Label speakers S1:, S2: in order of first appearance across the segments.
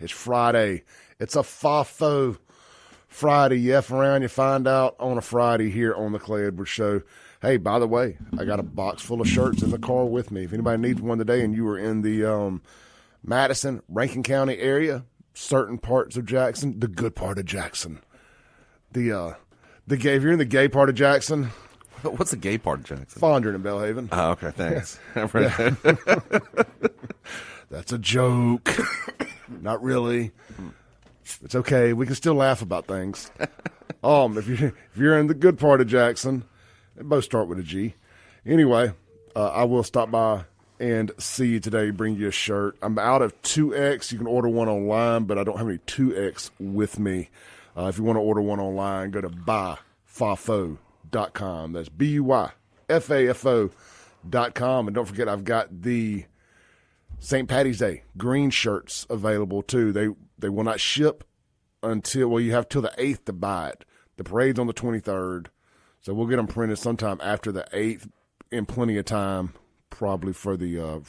S1: It's Friday. It's a FAFO Friday. You F around, you find out on a Friday here on the Clay Edwards Show. Hey, by the way, I got a box full of shirts in the car with me. If anybody needs one today and you are in the Madison, Rankin County area, certain parts of Jackson, the good part of Jackson, the gay, if you're in the gay part of Jackson.
S2: What's the gay part of Jackson?
S1: Fondren and Belhaven.
S2: Oh, okay, thanks.
S1: That's a joke. Not really. It's okay. We can still laugh about things. If you're in the good part of Jackson, they both start with a G. Anyway, I will stop by and see you today, bring you a shirt. I'm out of 2X. You can order one online, but I don't have any 2X with me. If you want to order one online, go to buyfafo.com. That's BUYFAFO.com. And don't forget, I've got the St. Patty's Day green shirts available too. They will not ship until, well, you have till the 8th to buy it. The parade's on the 23rd, so we'll get them printed sometime after the 8th in plenty of time, probably for the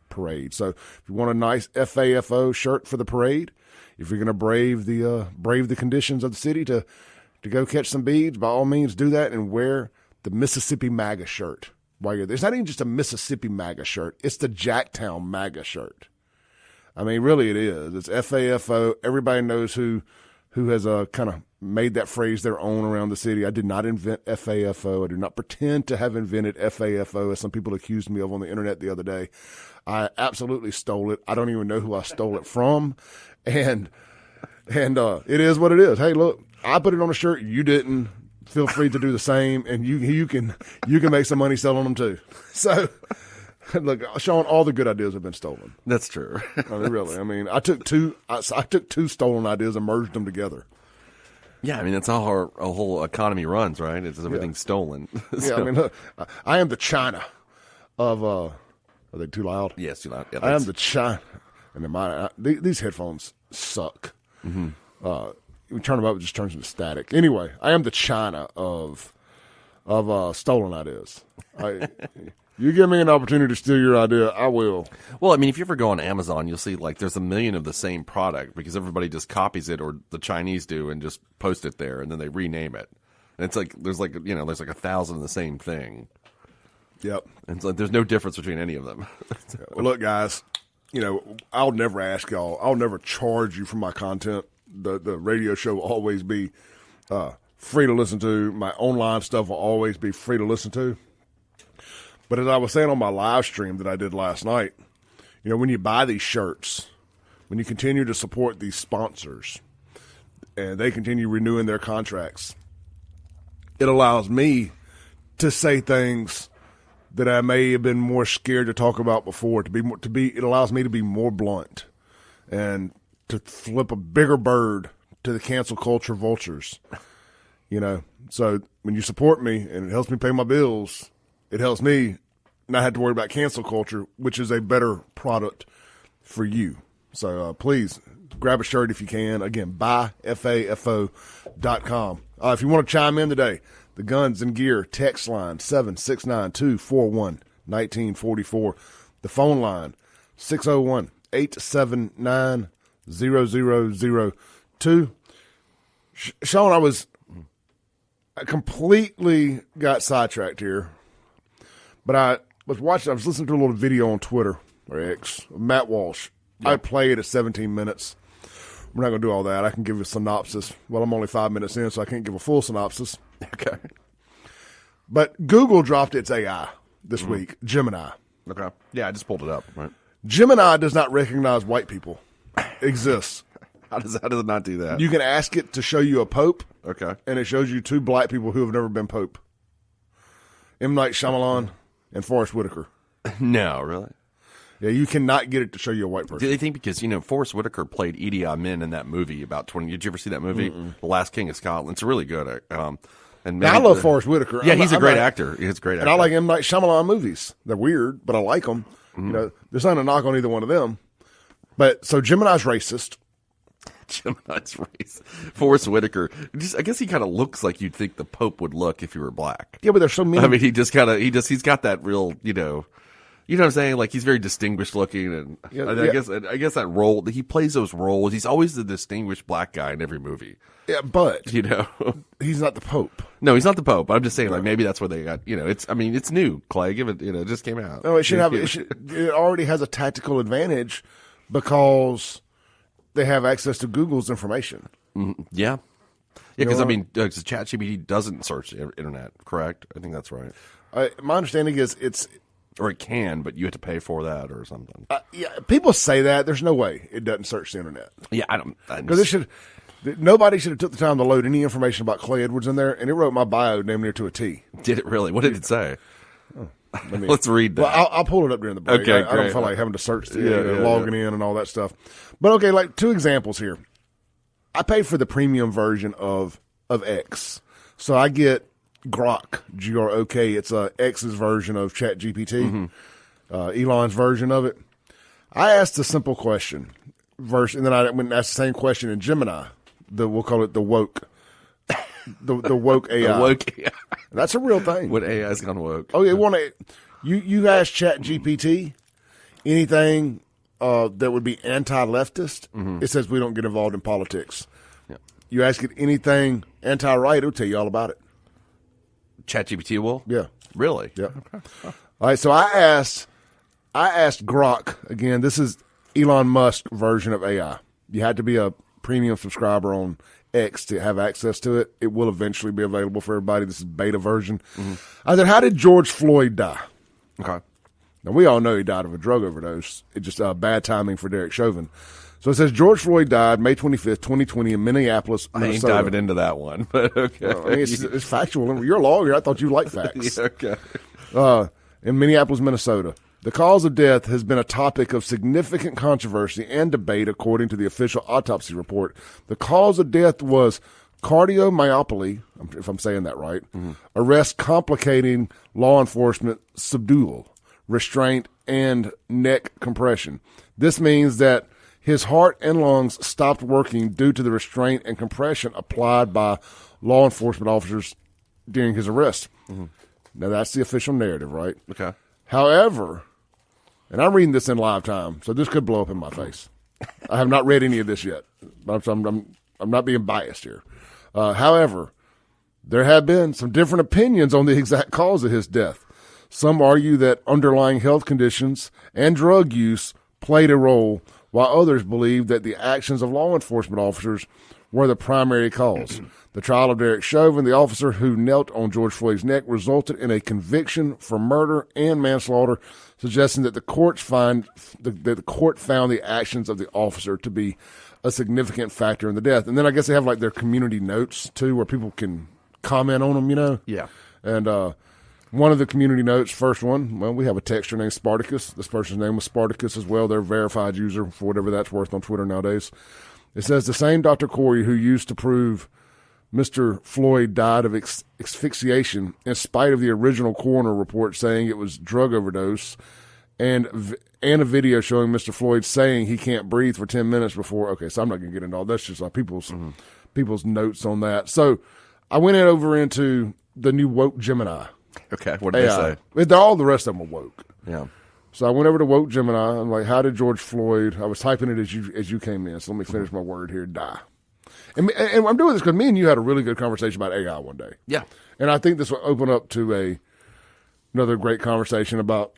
S1: parade. So if you want a nice FAFO shirt for the parade, if you're going to brave the conditions of the city to go catch some beads, by all means do that and wear the Mississippi MAGA shirt while you're there. It's not even just a Mississippi MAGA shirt. It's the Jacktown MAGA shirt. I mean, really it is. It's FAFO. Everybody knows who has kind of made that phrase their own around the city. I did not invent FAFO. I do not pretend to have invented FAFO, as some people accused me of on the internet the other day. I absolutely stole it. I don't even know who I stole it from. And it is what it is. Hey, look, I put it on a shirt. You didn't. Feel free to do the same, and you can make some money selling them too. So, look, Shaun, all the good ideas have been stolen.
S2: That's true.
S1: I mean, really. I mean, I took two stolen ideas and merged them together.
S2: Yeah, I mean, that's how our whole economy runs, right? It's everything's stolen.
S1: Yeah, I mean, look, I am the China of. Are they too loud?
S2: Yes, too loud. Yeah,
S1: I am the China, and these headphones suck. Mm-hmm. We turn them up, it just turns into static. Anyway, I am the China of stolen ideas. You give me an opportunity to steal your idea, I will.
S2: Well, I mean, if you ever go on Amazon, you'll see like there's a million of the same product because everybody just copies it, or the Chinese do, and just post it there, and then they rename it. And it's like there's like 1,000 of the same thing.
S1: Yep.
S2: And it's like there's no difference between any of them.
S1: Well, look, guys, I'll never ask y'all. I'll never charge you for my content. The radio show will always be free to listen to. My online stuff will always be free to listen to. But as I was saying on my live stream that I did last night, when you buy these shirts, when you continue to support these sponsors, and they continue renewing their contracts, it allows me to say things that I may have been more scared to talk about before. It allows me to be more blunt and to flip a bigger bird to the cancel culture vultures, So when you support me and it helps me pay my bills, it helps me not have to worry about cancel culture, which is a better product for you. So please grab a shirt if you can. Again, buyfafo.com. If you want to chime in today, the Guns and Gear text line 769-241-1944. The phone line 601-879-0002. Shaun, I completely got sidetracked here, but I was listening to a little video on Twitter or X, Matt Walsh. Yep. I played at 17 minutes. We're not going to do all that. I can give you a synopsis. Well, I'm only 5 minutes in, so I can't give a full synopsis.
S2: Okay.
S1: But Google dropped its AI this week, Gemini.
S2: Okay. Yeah, I just pulled it up. Right.
S1: Gemini does not recognize white people. Exists.
S2: How does it not do that?
S1: You can ask it to show you a pope.
S2: Okay.
S1: And it shows you two black people who have never been pope. M. Night Shyamalan and Forrest Whitaker.
S2: No, really?
S1: Yeah, you cannot get it to show you a white person.
S2: Do they think because, Forrest Whitaker played Idi Amin in that movie about 20... Did you ever see that movie? The Last King of Scotland. It's really good. And
S1: now, I love Forrest Whitaker.
S2: Yeah, he's a great actor. He's a great actor.
S1: And I like M. Night Shyamalan movies. They're weird, but I like them. Mm-hmm. There's not a knock on either one of them. But so Gemini's racist.
S2: Gemini's racist. Forrest Whitaker. I guess he kind of looks like you'd think the Pope would look if he were black.
S1: Yeah, but there's so many.
S2: I mean, he's got that real, You know what I'm saying? Like, he's very distinguished looking, and I guess that role, he plays those roles. He's always the distinguished black guy in every movie.
S1: Yeah, but
S2: you know,
S1: he's not the Pope.
S2: No, he's not the Pope. I'm just saying, like, maybe that's where they got. You know, it's new. Clay, give it. You know, it just came out.
S1: No, it should have. It already has a tactical advantage because they have access to Google's information.
S2: Yeah, because I mean, ChatGPT doesn't search the internet, correct? I think that's right.
S1: My understanding is it's.
S2: Or it can, but you have to pay for that or something.
S1: Yeah, people say that. There's no way it doesn't search the internet.
S2: Yeah, I don't.
S1: Because nobody should have took the time to load any information about Clay Edwards in there, and it wrote my bio damn near to a T.
S2: Did it really? What did it say? Let's read that.
S1: Well, I'll pull it up during the break.
S2: Okay,
S1: I don't feel like having to search logging in and all that stuff. But okay, like 2 examples here. I paid for the premium version of X, so I get Gronk, G-R-O-K. It's X's version of ChatGPT, Elon's version of it. I asked a simple question, and then I went and asked the same question in Gemini. We'll call it the woke, the woke AI.
S2: The woke AI.
S1: That's a real thing.
S2: What AI's gone woke?
S1: Oh, you ask ChatGPT anything that would be anti-leftist. It says we don't get involved in politics. Yeah. You ask it anything anti-right, it'll tell you all about it.
S2: ChatGPT will?
S1: Yeah.
S2: Really?
S1: Yeah. Okay. All right, so I asked Gronk, again, this is Elon Musk version of AI. You had to be a premium subscriber on X to have access to it. It will eventually be available for everybody. This is beta version. I said, how did George Floyd die?
S2: Okay.
S1: Now, we all know he died of a drug overdose. It's just bad timing for Derek Chauvin. So it says George Floyd died May 25th, 2020 in Minneapolis, Minnesota.
S2: I ain't diving into that one, but okay.
S1: Well, I mean, it's factual. You're a lawyer. I thought you liked facts.
S2: Yeah, okay.
S1: In Minneapolis, Minnesota. The cause of death has been a topic of significant controversy and debate, according to the official autopsy report. The cause of death was cardiomyopathy, if I'm saying that right, arrest complicating law enforcement subdual, restraint, and neck compression. This means that his heart and lungs stopped working due to the restraint and compression applied by law enforcement officers during his arrest. Now, that's the official narrative, right?
S2: Okay.
S1: However, and I'm reading this in live time, so this could blow up in my face. I have not read any of this yet, but I'm not being biased here. However, there have been some different opinions on the exact cause of his death. Some argue that underlying health conditions and drug use played a role, while others believe that the actions of law enforcement officers were the primary cause. The trial of Derek Chauvin, the officer who knelt on George Floyd's neck, resulted in a conviction for murder and manslaughter, suggesting that the court found the actions of the officer to be a significant factor in the death. And then I guess they have like their community notes too, where people can comment on them, you know?
S2: Yeah.
S1: And one of the community notes, first one, well, we have a texter named Spartacus. This person's name was Spartacus as well. They're a verified user for whatever that's worth on Twitter nowadays. It says the same Dr. Corey who used to prove Mr. Floyd died of asphyxiation in spite of the original coroner report saying it was drug overdose and a video showing Mr. Floyd saying he can't breathe for 10 minutes before. Okay, so I'm not going to get into all that. That's just like people's notes on that. So I went over into the new woke Gemini.
S2: Okay, what did they say?
S1: All the rest of them are woke.
S2: Yeah.
S1: So I went over to woke Gemini. I'm like, how did George Floyd, I was typing it as you came in, so let me finish my word here, die. And I'm doing this because me and you had a really good conversation about AI one day.
S2: Yeah.
S1: And I think this will open up to another great conversation about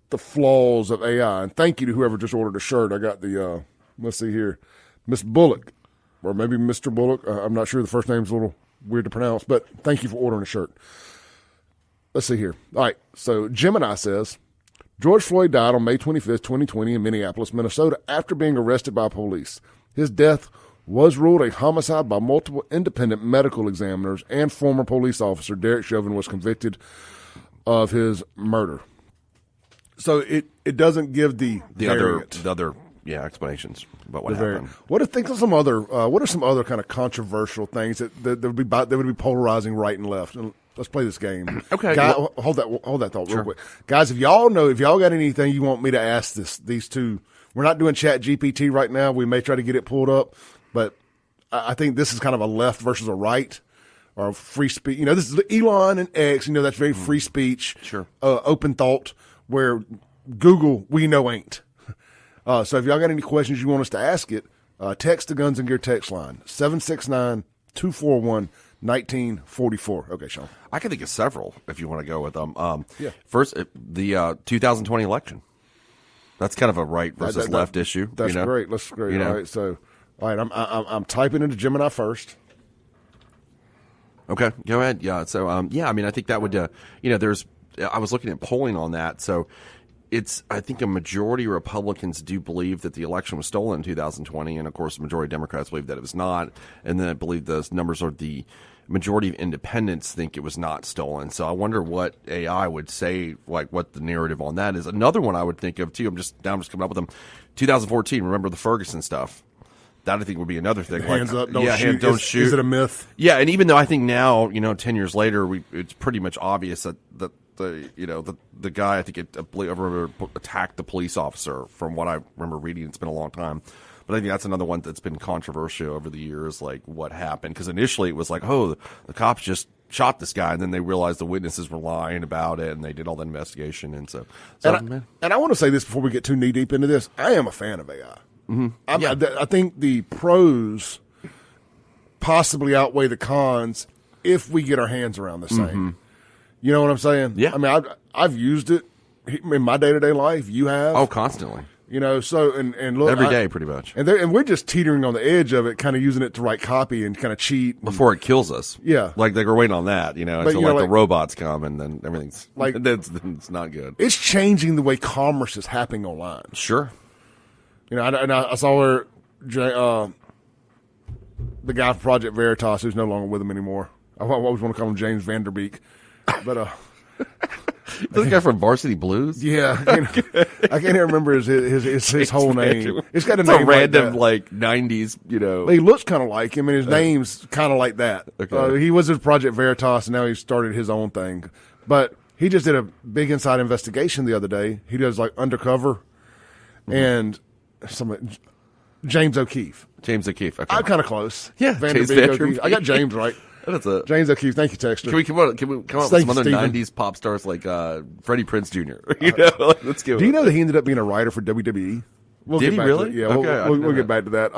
S1: the flaws of AI. And thank you to whoever just ordered a shirt. I got the, let's see here, Miss Bullock, or maybe Mr. Bullock. I'm not sure. The first name's a little weird to pronounce, but thank you for ordering a shirt. Let's see here. All right. So Gemini says, George Floyd died on May 25th, 2020 in Minneapolis, Minnesota, after being arrested by police. His death was ruled a homicide by multiple independent medical examiners, and former police officer Derek Chauvin was convicted of his murder. So it doesn't give the
S2: other explanations about what happened.
S1: What are some other kind of controversial things that would be polarizing right and left? And let's play this game.
S2: Okay,
S1: hold that thought real quick, guys. If y'all got anything you want me to ask these two, we're not doing Chat GPT right now. We may try to get it pulled up. But I think this is kind of a left versus a right, or free speech. You know, this is Elon and X. You know, that's very free speech,
S2: sure,
S1: open thought. Where Google, we know ain't. So if y'all got any questions you want us to ask it, text the Guns and Gear text line, 769-241-1944. Okay, Sean.
S2: I can think of several if you want to go with them.
S1: Yeah.
S2: First, the 2020 election. That's kind of a right versus left issue.
S1: That's great. That's great. All right, so I'm typing into Gemini first.
S2: Okay, go ahead. Yeah. So, I mean, I think that would, I was looking at polling on that. So I think a majority of Republicans do believe that the election was stolen in 2020. And of course, the majority of Democrats believe that it was not. And then I believe those numbers are the majority of independents think it was not stolen. So I wonder what AI would say, like what the narrative on that is. Another one I would think of too, I'm just coming up with them. 2014, remember the Ferguson stuff? That I think would be another thing.
S1: Hands
S2: like,
S1: up, don't shoot.
S2: Don't shoot.
S1: Is it a myth?
S2: Yeah, and even though I think now, 10 years later, it's pretty much obvious that the guy, I think I remember attacked the police officer. From what I remember reading, it's been a long time, but I think that's another one that's been controversial over the years. Like what happened? Because initially it was like, oh, the cops just shot this guy, and then they realized the witnesses were lying about it, and they did all the investigation, and so
S1: and I want to say this before we get too knee deep into this. I am a fan of AI. Mm-hmm. I think the pros possibly outweigh the cons if we get our hands around the same. Mm-hmm. You know what I'm saying?
S2: Yeah.
S1: I mean, I've used it in my day-to-day life. You have?
S2: Oh, constantly.
S1: So and look,
S2: every day pretty much.
S1: And we're just teetering on the edge of it, kind of using it to write copy and kind of cheat
S2: before it kills us.
S1: Yeah,
S2: like we're waiting on that, until the robots come, and then everything's like it's not good.
S1: It's changing the way commerce is happening online.
S2: Sure.
S1: I saw where the guy from Project Veritas, who's no longer with him anymore. I always want to call him James Vanderbeek, but
S2: the guy from Varsity Blues.
S1: Yeah, I can't even remember his whole name. It's got a name
S2: random like 90s.
S1: He looks kind of like him, and his name's kind of like that.
S2: Okay.
S1: He was with Project Veritas, and now he started his own thing. But he just did a big inside investigation the other day. He does like undercover, and James O'Keefe.
S2: James O'Keefe. Okay.
S1: I'm kind of close.
S2: Yeah,
S1: O'Keefe. I got James right.
S2: That's it.
S1: James O'Keefe. Thank you, Texter.
S2: Can we come up with some other
S1: Steven.
S2: 90s pop stars like Freddie Prinze Jr.? Let's go.
S1: Do you know that he ended up being a writer for WWE?
S2: Did he really?
S1: Yeah,
S2: okay,
S1: we'll get back to that.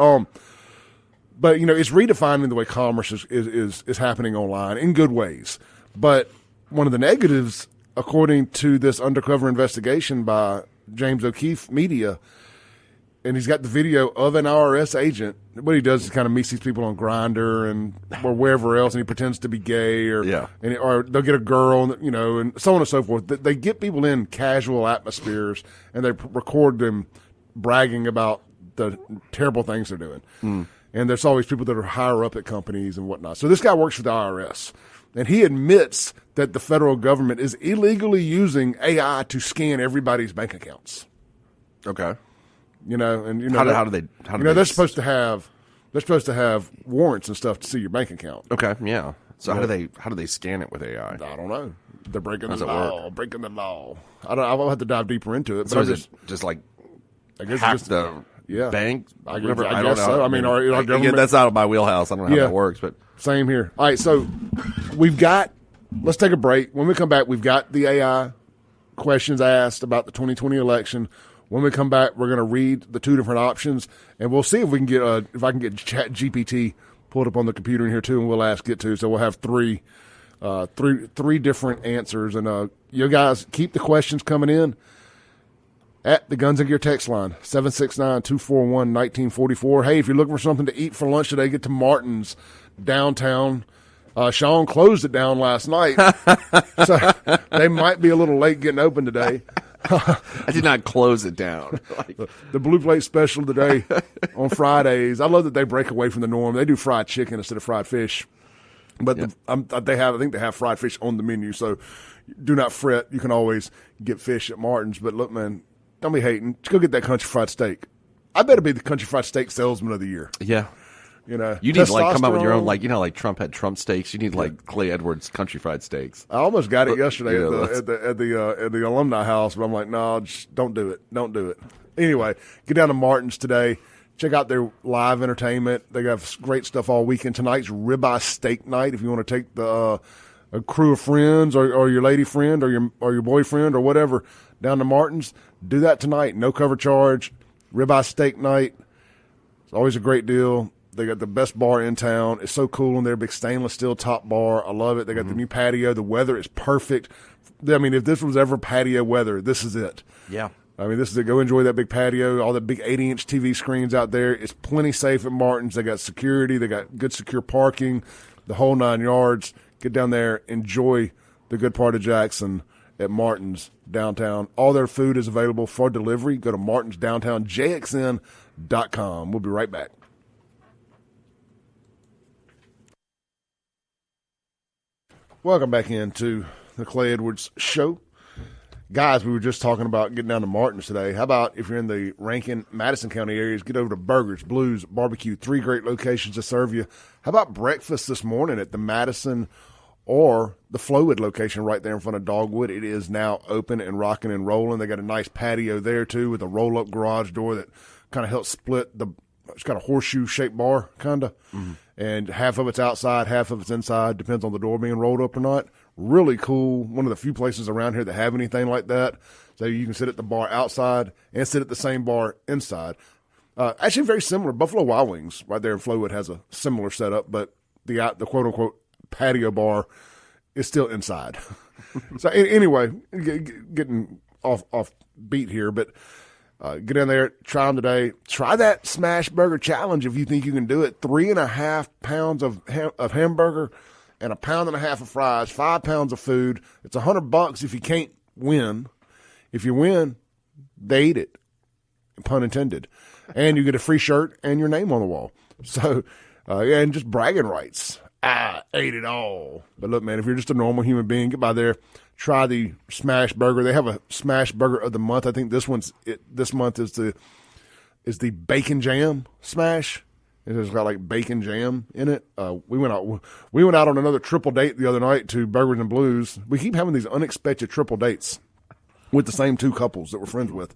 S1: But it's redefining the way commerce is happening online in good ways. But one of the negatives, according to this undercover investigation by James O'Keefe Media, and he's got the video of an IRS agent. What he does is kind of meets these people on Grindr or wherever else, and he pretends to be gay, or they'll get a girl, and so on and so forth. They get people in casual atmospheres, and they record them bragging about the terrible things they're doing. Mm. And there's always people that are higher up at companies and whatnot. So this guy works for the IRS, and he admits that the federal government is illegally using AI to scan everybody's bank accounts.
S2: Okay.
S1: How do they? They're supposed to have warrants and stuff to see your bank account.
S2: Okay, yeah. So how do they scan it with AI?
S1: I don't know. They're breaking the law. Breaking the law. I'll have to dive deeper into it.
S2: So is it just like I guess hack the bank?
S1: I don't know. So. I mean, our government.
S2: Again, that's out of my wheelhouse. I don't know how that works, but
S1: same here. All right, so let's take a break. When we come back, we've got the AI questions asked about the 2020 election. When we come back, we're going to read the two different options, and we'll see if we can get if I can get Chat GPT pulled up on the computer in here too, and we'll ask it to. So we'll have three different answers, and you guys keep the questions coming in at the Guns and Gear text line 769-241-1944. Hey, if you're looking for something to eat for lunch today, get to Martin's downtown. Shaun closed it down last night, so they might be a little late getting open today.
S2: I did not close it down.
S1: The Blue Plate Special today on Fridays. I love that they break away from the norm. They do fried chicken instead of fried fish. But I think they have fried fish on the menu, so do not fret. You can always get fish at Martin's. But look, man, don't be hating. Just go get that country fried steak. I better be the country fried steak salesman of the year.
S2: Yeah.
S1: You need
S2: to come up with your own, like Trump had Trump steaks. You need like Clay Edwards country fried steaks.
S1: I almost got it yesterday at the alumni house, but I'm like, no, just don't do it. Don't do it. Anyway, get down to Martin's today. Check out their live entertainment. They got great stuff all weekend. Tonight's ribeye steak night. If you want to take a crew of friends or your lady friend or your boyfriend or whatever down to Martin's, do that tonight. No cover charge, ribeye steak night. It's always a great deal. They got the best bar in town. It's so cool in there, big stainless steel top bar. I love it. They got the new patio. The weather is perfect. I mean, if this was ever patio weather, this is it.
S2: Yeah.
S1: I mean, this is it. Go enjoy that big patio, all the big 80-inch TV screens out there. It's plenty safe at Martin's. They got security. They got good secure parking, the whole 9 yards. Get down there, enjoy the good part of Jackson at Martin's downtown. All their food is available for delivery. Go to martinsdowntownjxn.com. We'll be right back. Welcome back into the Clay Edwards Show. Guys, we were just talking about getting down to Martin's today. How about if you're in the Rankin, Madison County areas, get over to Burgers, Blues, Barbecue, 3 great locations to serve you. How about breakfast this morning at the Madison or the Flowood location right there in front of Dogwood? It is now open and rocking and rolling. They got a nice patio there, too, with a roll-up garage door that kind of helps split the – it's got a horseshoe-shaped bar, kind of. Mm-hmm. And half of it's outside, half of it's inside. Depends on the door being rolled up or not. Really cool. One of the few places around here that have anything like that. So you can sit at the bar outside and sit at the same bar inside. Actually, very similar. Buffalo Wild Wings right there in Flowood has a similar setup, but the quote-unquote patio bar is still inside. So anyway, getting off beat here, but get in there, try them today. Try that Smash Burger Challenge if you think you can do it. 3.5 pounds of hamburger and 1.5 pounds of fries, 5 pounds of food. It's $100 if you can't win. If you win, they eat it, pun intended. And you get a free shirt and your name on the wall. So, and just bragging rights. I ate it all. But look, man, if you're just a normal human being, get by there. Try the Smash Burger. They have a Smash Burger of the month. I think this month is the bacon jam smash. It's got like bacon jam in it. We went out on another triple date the other night to Burgers and Blues. We keep having these unexpected triple dates with the same 2 couples that we're friends with.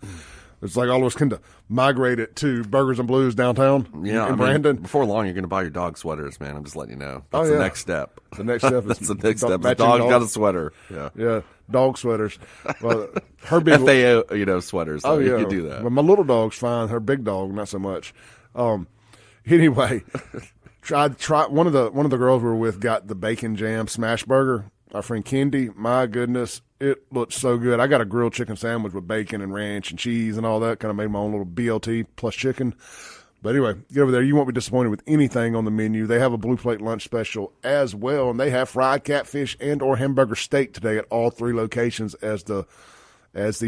S1: It's like all of us kind of migrated to Burgers and Blues downtown in Brandon.
S2: Before long, you're going to buy your dog sweaters, man. I'm just letting you know. That's the next step.
S1: The next step is
S2: that's the next step. The dog got a sweater.
S1: Yeah, dog sweaters. Well, her big
S2: FAO, sweaters. So you can do that.
S1: But my little dog's fine. Her big dog, not so much. Anyway, try one of the girls we were with got the bacon jam smash burger. Our friend Kendi, my goodness, it looked so good. I got a grilled chicken sandwich with bacon and ranch and cheese and all that. Kind of made my own little BLT plus chicken. But anyway, get over there. You won't be disappointed with anything on the menu. They have a Blue Plate lunch special as well, and they have fried catfish and or hamburger steak today at all 3 locations as the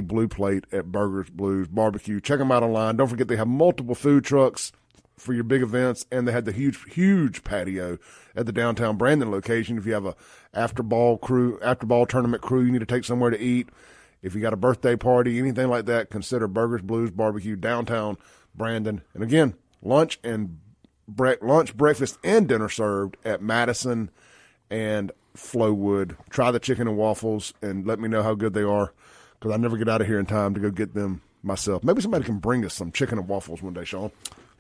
S1: Blue Plate at Burgers, Blues, Barbecue. Check them out online. Don't forget they have multiple food trucks for your big events, and they had the huge patio at the downtown Brandon location. If you have a after ball tournament crew you need to take somewhere to eat, if you got a birthday party, anything like that, consider Burgers, Blues, Barbecue, downtown Brandon. And again, lunch, breakfast, and dinner served at Madison and Flowood. Try the chicken and waffles and let me know how good they are, because I never get out of here in time to go get them myself. Maybe somebody can bring us some chicken and waffles one day, Sean.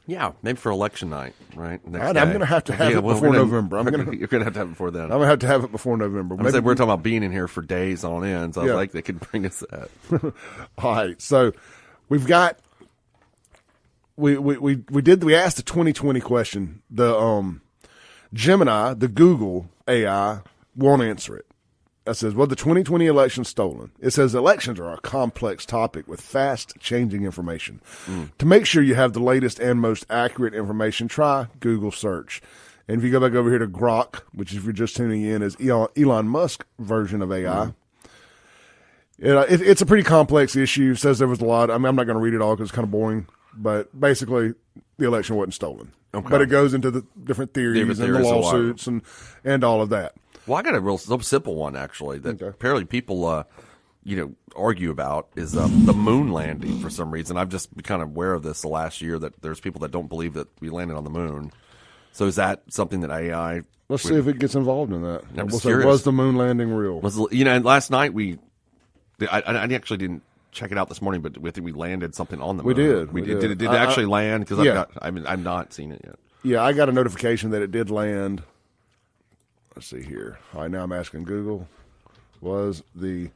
S2: Yeah, maybe for election night, right?
S1: I'm going to have to have it before November.
S2: You're going to have to have it before then.
S1: I'm going to have to have it before November.
S2: We're talking about being in here for days on end, so I was like, they could bring us that.
S1: All right, so we've got we asked the 2020 question. The Gemini, the Google AI, won't answer it. That says, the 2020 election stolen. It says elections are a complex topic with fast-changing information. To make sure you have the latest and most accurate information, try Google search. And if you go back over here to Gronk, which if you're just tuning in is Elon Musk version of AI, it's a pretty complex issue. It says there was a lot. I mean, I'm not going to read it all because it's kind of boring. But basically, the election wasn't stolen. Okay. But it goes into the different theories and the lawsuits and all of that.
S2: Well, I got a real simple one, actually, that apparently people, argue about is the moon landing for some reason. I've just been kind of aware of this the last year, that there's people that don't believe that we landed on the moon. So is that something that AI...
S1: Let's see if it gets involved in that. Was the moon landing real?
S2: And last night I actually didn't check it out this morning, but I think we landed something on the moon.
S1: We did.
S2: Did it actually land? Because I've not seen it yet.
S1: Yeah, I got a notification that it did land. Let's see here. All right, now I'm asking Google, was the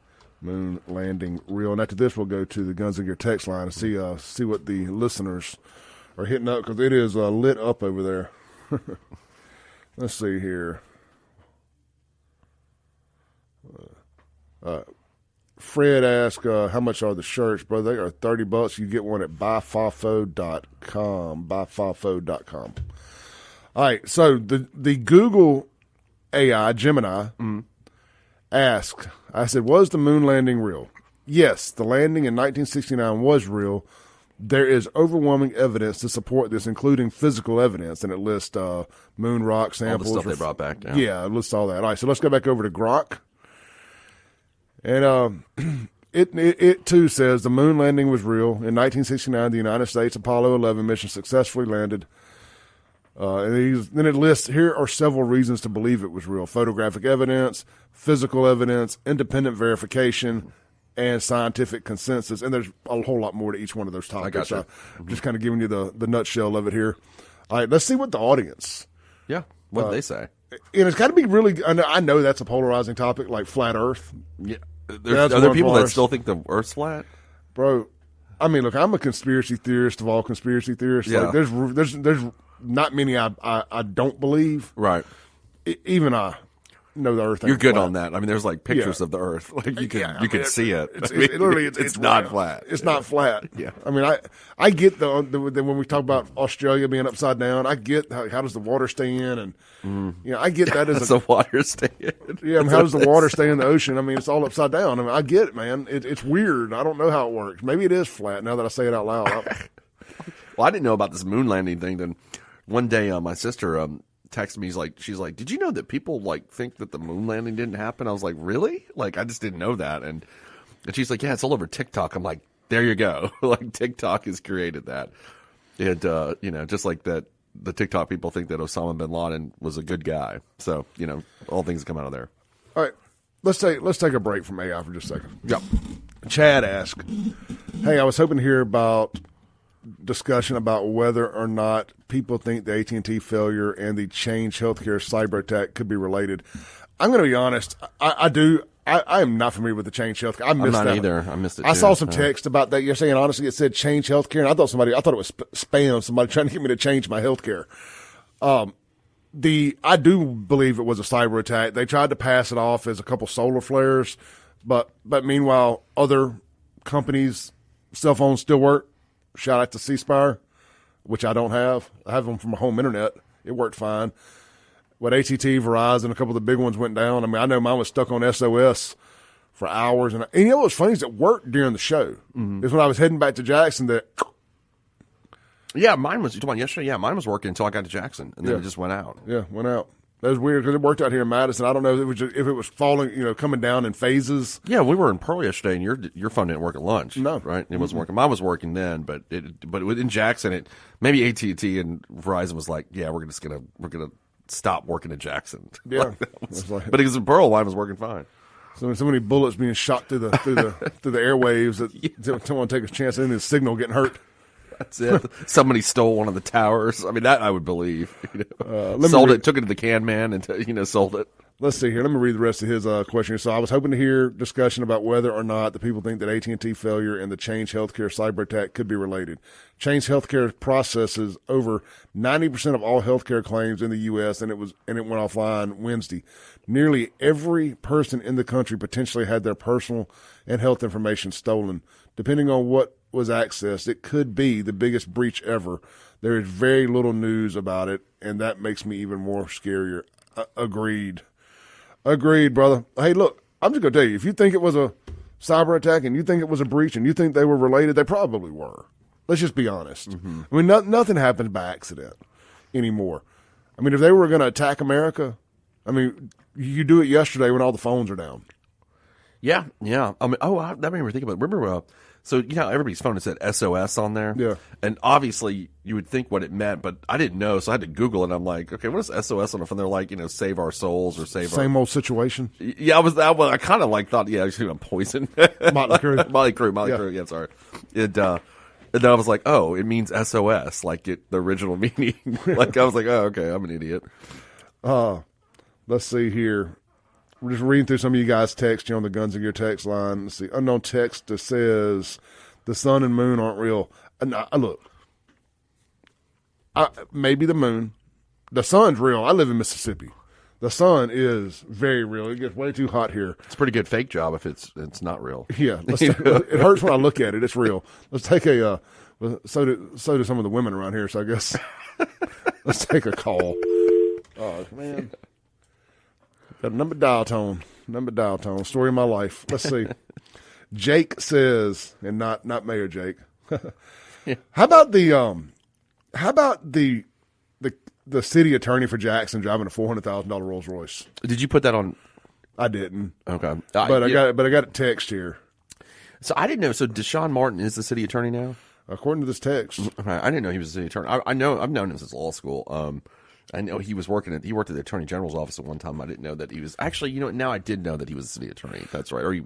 S1: Moon landing real. And after this, we'll go to the Guns and Gear text line and see what the listeners are hitting up, because it is lit up over there. Let's see here. Fred asked, how much are the shirts, bro? They are $30. You get one at buyfafo.com. Buyfafo.com. All right, so the Google AI, Gemini, asked, I said, was the moon landing real? Yes, the landing in 1969 was real. There is overwhelming evidence to support this, including physical evidence, and it lists moon rock samples.
S2: All the stuff they brought back down.
S1: Yeah, it lists all that. All right, so let's go back over to Gronk. And it too says the moon landing was real. In 1969, the United States Apollo 11 mission successfully landed. And then it lists, here are several reasons to believe it was real: photographic evidence, physical evidence, independent verification, and scientific consensus. And there's a whole lot more to each one of those topics.
S2: I got you.
S1: I'm just kind of giving you the nutshell of it here. All right, let's see what the audience.
S2: Yeah, what did they say?
S1: And it's got to be really, I know that's a polarizing topic, like flat Earth.
S2: Yeah. Are there people that still think the Earth's flat?
S1: Bro, I mean, look, I'm a conspiracy theorist of all conspiracy theorists.
S2: Yeah.
S1: Like, there's not many I don't believe.
S2: Right.
S1: Even I know the Earth ain't
S2: You're good
S1: flat.
S2: on that. I mean, there's like pictures of the Earth. Like you can see it. It's not flat.
S1: It's not flat.
S2: Yeah.
S1: I mean, I get the when we talk about Australia being upside down, I get how does the water stay in, and I get that as
S2: the water stay in.
S1: Yeah, I mean, how does the water stay in the ocean? I mean, it's all upside down. I mean, I get it, man. It's weird. I don't know how it works. Maybe it is flat now that I say it out loud.
S2: Well, I didn't know about this moon landing thing. Then one day, my sister texted me. She's like, "Did you know that people like think that the moon landing didn't happen?" I was like, "Really?" Like, I just didn't know that. And she's like, "Yeah, it's all over TikTok." I'm like, "There you go." Like, TikTok has created that. And just like that, the TikTok people think that Osama bin Laden was a good guy. So all things come out of there.
S1: All right, let's take a break from AI for just a second.
S2: Yep.
S1: Chad asked, "Hey, I was hoping to hear about discussion about whether or not people think the AT&T failure and the Change Healthcare cyber attack could be related." I'm going to be honest. I am not familiar with the Change Healthcare.
S2: I'm not either. I missed it.
S1: I saw some text about that yesterday, and honestly, it said Change Healthcare, and I thought it was spam. Somebody trying to get me to change my healthcare. I do believe it was a cyber attack. They tried to pass it off as a couple solar flares, but meanwhile, other companies' cell phones still work. Shout out to C-Spire, which I don't have. I have them from my home internet. It worked fine. But AT&T, Verizon, a couple of the big ones went down. I mean, I know mine was stuck on SOS for hours. And you know what's funny is it worked during the show. Mm-hmm. It's when I was heading back to Jackson that...
S2: Yeah, mine was, you talking about yesterday? Yeah, mine was working until I got to Jackson, and then it just went out.
S1: Yeah, went out. That was weird because it worked out here in Madison. I don't know if it was falling, coming down in phases.
S2: Yeah, we were in Pearl yesterday, and your phone didn't work at lunch.
S1: No,
S2: right? It wasn't working. Mine was working then, but in Jackson, maybe AT&T and Verizon was like, yeah, we're gonna stop working in Jackson.
S1: Yeah,
S2: but because in Pearl, mine was working fine.
S1: So many bullets being shot through the airwaves that don't want to take a chance in the signal getting hurt.
S2: That's it. Somebody stole one of the towers. I mean, that I would believe. Sold it, took it to the can man, and sold it.
S1: Let's see here. Let me read the rest of his question. So I was hoping to hear discussion about whether or not the people think that AT&T failure and the Change Healthcare cyber attack could be related. Change Healthcare processes over 90% of all healthcare claims in the U.S., and it went offline Wednesday. Nearly every person in the country potentially had their personal and health information stolen. Depending on what was accessed, it could be the biggest breach ever. There is very little news about it, and that makes me even more scarier. Agreed, brother. Hey, look, I'm just going to tell you, if you think it was a cyber attack and you think it was a breach and you think they were related, they probably were. Let's just be honest. Mm-hmm. I mean, nothing happens by accident anymore. I mean, if they were going to attack America, I mean, you do it yesterday when all the phones are down.
S2: Yeah. I mean, that made me think about it. Remember, so everybody's phone said SOS on there.
S1: Yeah.
S2: And obviously you would think what it meant, but I didn't know, so I had to Google it. I'm like, okay, what is SOS on the phone? They're like, save our souls or save
S1: Same old situation.
S2: Yeah, I kind of thought, yeah, I'm poison.
S1: Motley Crue.
S2: Motley Crue. Yeah, sorry. And then I was like, oh, it means SOS, like the original meaning. Like I was like, oh, okay, I'm an idiot.
S1: Let's see here. We're just reading through some of you guys' text on the Guns and Gear text line. Let's see. Unknown text that says the sun and moon aren't real. Look, maybe the moon. The sun's real. I live in Mississippi. The sun is very real. It gets way too hot here.
S2: It's a pretty good fake job if it's not real.
S1: Yeah, it hurts when I look at it. It's real. Let's take a. So do some of the women around here. So I guess let's take a call. Oh man, got a number dial tone. Story of my life. Let's see. Jake says, and not Mayor Jake.
S2: Yeah.
S1: How about the city attorney for Jackson driving a $400,000 Rolls Royce?
S2: Did you put that on?
S1: I didn't.
S2: Okay,
S1: but I got a text here.
S2: So I didn't know. So Deshaun Martin is the city attorney now,
S1: according to this text.
S2: Okay, I didn't know he was the city attorney. I've known him since law school. I know he worked at the Attorney General's office at one time. I didn't know that he was actually. Now I did know that he was a city attorney. That's right. Or he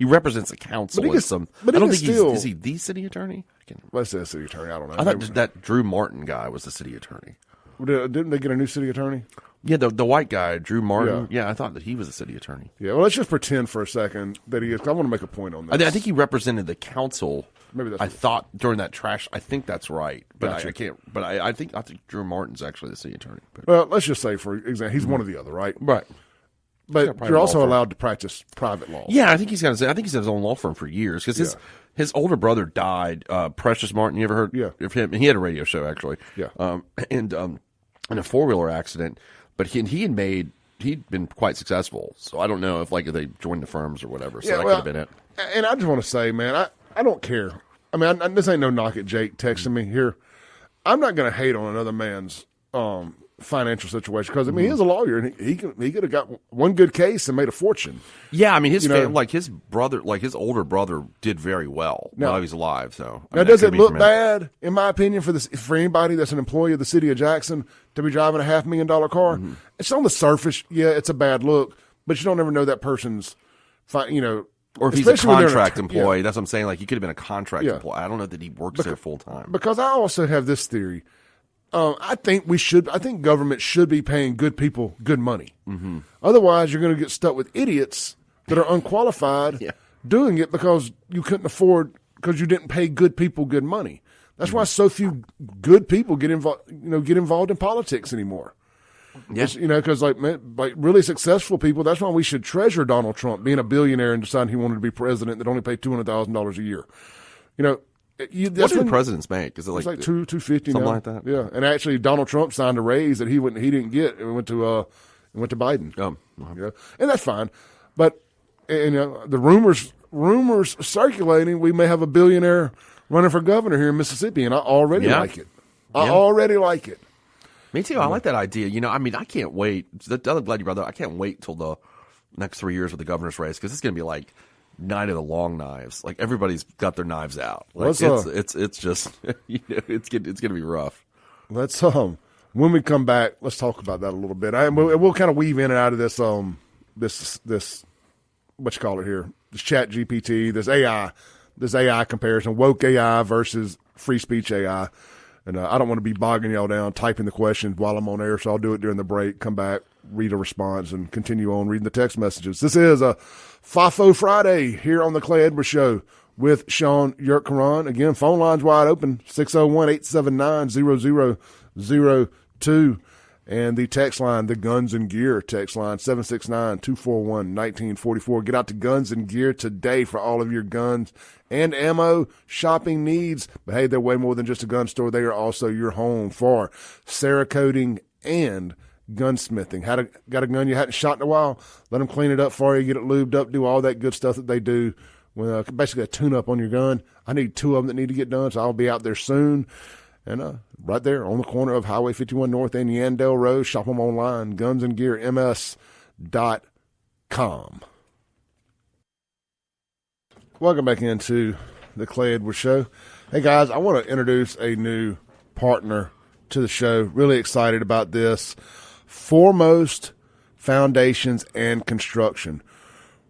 S2: represents the council.
S1: But I don't think
S2: is he the city attorney?
S1: Let's say city attorney. I don't know.
S2: I thought that Drew Martin guy was the city attorney.
S1: Didn't they get a new city attorney?
S2: Yeah, the white guy, Drew Martin. Yeah, I thought that he was a city attorney.
S1: Yeah, well, let's just pretend for a second that he is. I want to make a point on this.
S2: I think he represented the council.
S1: Maybe that's.
S2: I thought during that trash. I think that's right, but
S1: Gotcha.
S2: I can't. But I think Drew Martin's actually the city attorney. But.
S1: Well, let's just say for example, he's one or the other, right?
S2: Right.
S1: But you're also allowed to practice private law.
S2: Yeah, I think he's had his own law firm for years because his older brother died. Precious Martin, you ever heard of him? He had a radio show actually.
S1: Yeah.
S2: In a 4-wheeler accident, but he'd been quite successful. So I don't know if they joined the firms or whatever. So that could have been it.
S1: And I just want to say, man, I don't care. I mean, this ain't no knock at Jake texting me here. I'm not going to hate on another man's financial situation because I mean he's a lawyer and he could have got one good case and made a fortune.
S2: Yeah, I mean his brother, his older brother, did very well while he was alive. So
S1: now, does it look bad, in my opinion, for anybody that's an employee of the city of Jackson to be driving a $500,000 car? Mm-hmm. It's on the surface, it's a bad look, but you don't ever know that person's,
S2: Or if he's a contract employee, that's what I'm saying. He could have been a contract employee. I don't know that he works there full time.
S1: Because I also have this theory. I think government should be paying good people good money. Mm-hmm. Otherwise, you're going to get stuck with idiots that are unqualified doing it because you couldn't afford, because you didn't pay good people good money. That's why so few good people get involved in politics anymore.
S2: Yeah.
S1: Because really successful people, that's why we should treasure Donald Trump being a billionaire and deciding he wanted to be president that only paid $200,000 a year.
S2: What do presidents make? Is it
S1: it's like $250
S2: something
S1: now.
S2: like that?
S1: Yeah, and actually Donald Trump signed a raise that he didn't get. It went to Biden. And that's fine. But the rumors circulating, we may have a billionaire running for governor here in Mississippi, and I already like it. I already like it.
S2: Me too. I like that idea. I can't wait. I'm glad you brought that up. I can't wait till the next 3 years with the governor's race because it's going to be like night of the long knives. Everybody's got their knives out. It's just it's going to be rough.
S1: Let's when we come back, let's talk about that a little bit. We'll kind of weave in and out of this this what you call it here, this Chat GPT, this AI comparison, woke AI versus free speech AI. And I don't want to be bogging y'all down typing the questions while I'm on air, so I'll do it during the break, come back, read a response, and continue on reading the text messages. This is a FAFO Friday here on the Clay Edwards Show with Shaun YURTKURAN. Again, phone lines wide open, 601-879-0002. And the text line, the Guns and Gear text line, 769-241-1944. Get out to Guns and Gear today for all of your guns and ammo shopping needs. But hey, they're way more than just a gun store. They are also your home for Cerakoting and gunsmithing. Got a gun you hadn't shot in a while? Let them clean it up for you, get it lubed up, do all that good stuff that they do. Basically a tune-up on your gun. I need 2 of them that need to get done, so I'll be out there soon. And right there on the corner of Highway 51 North and Yandell Road. Shop them online, gunsandgearms.com. Welcome back into the Clay Edwards Show. Hey, guys, I want to introduce a new partner to the show. Really excited about this. Foremost Foundations and Construction.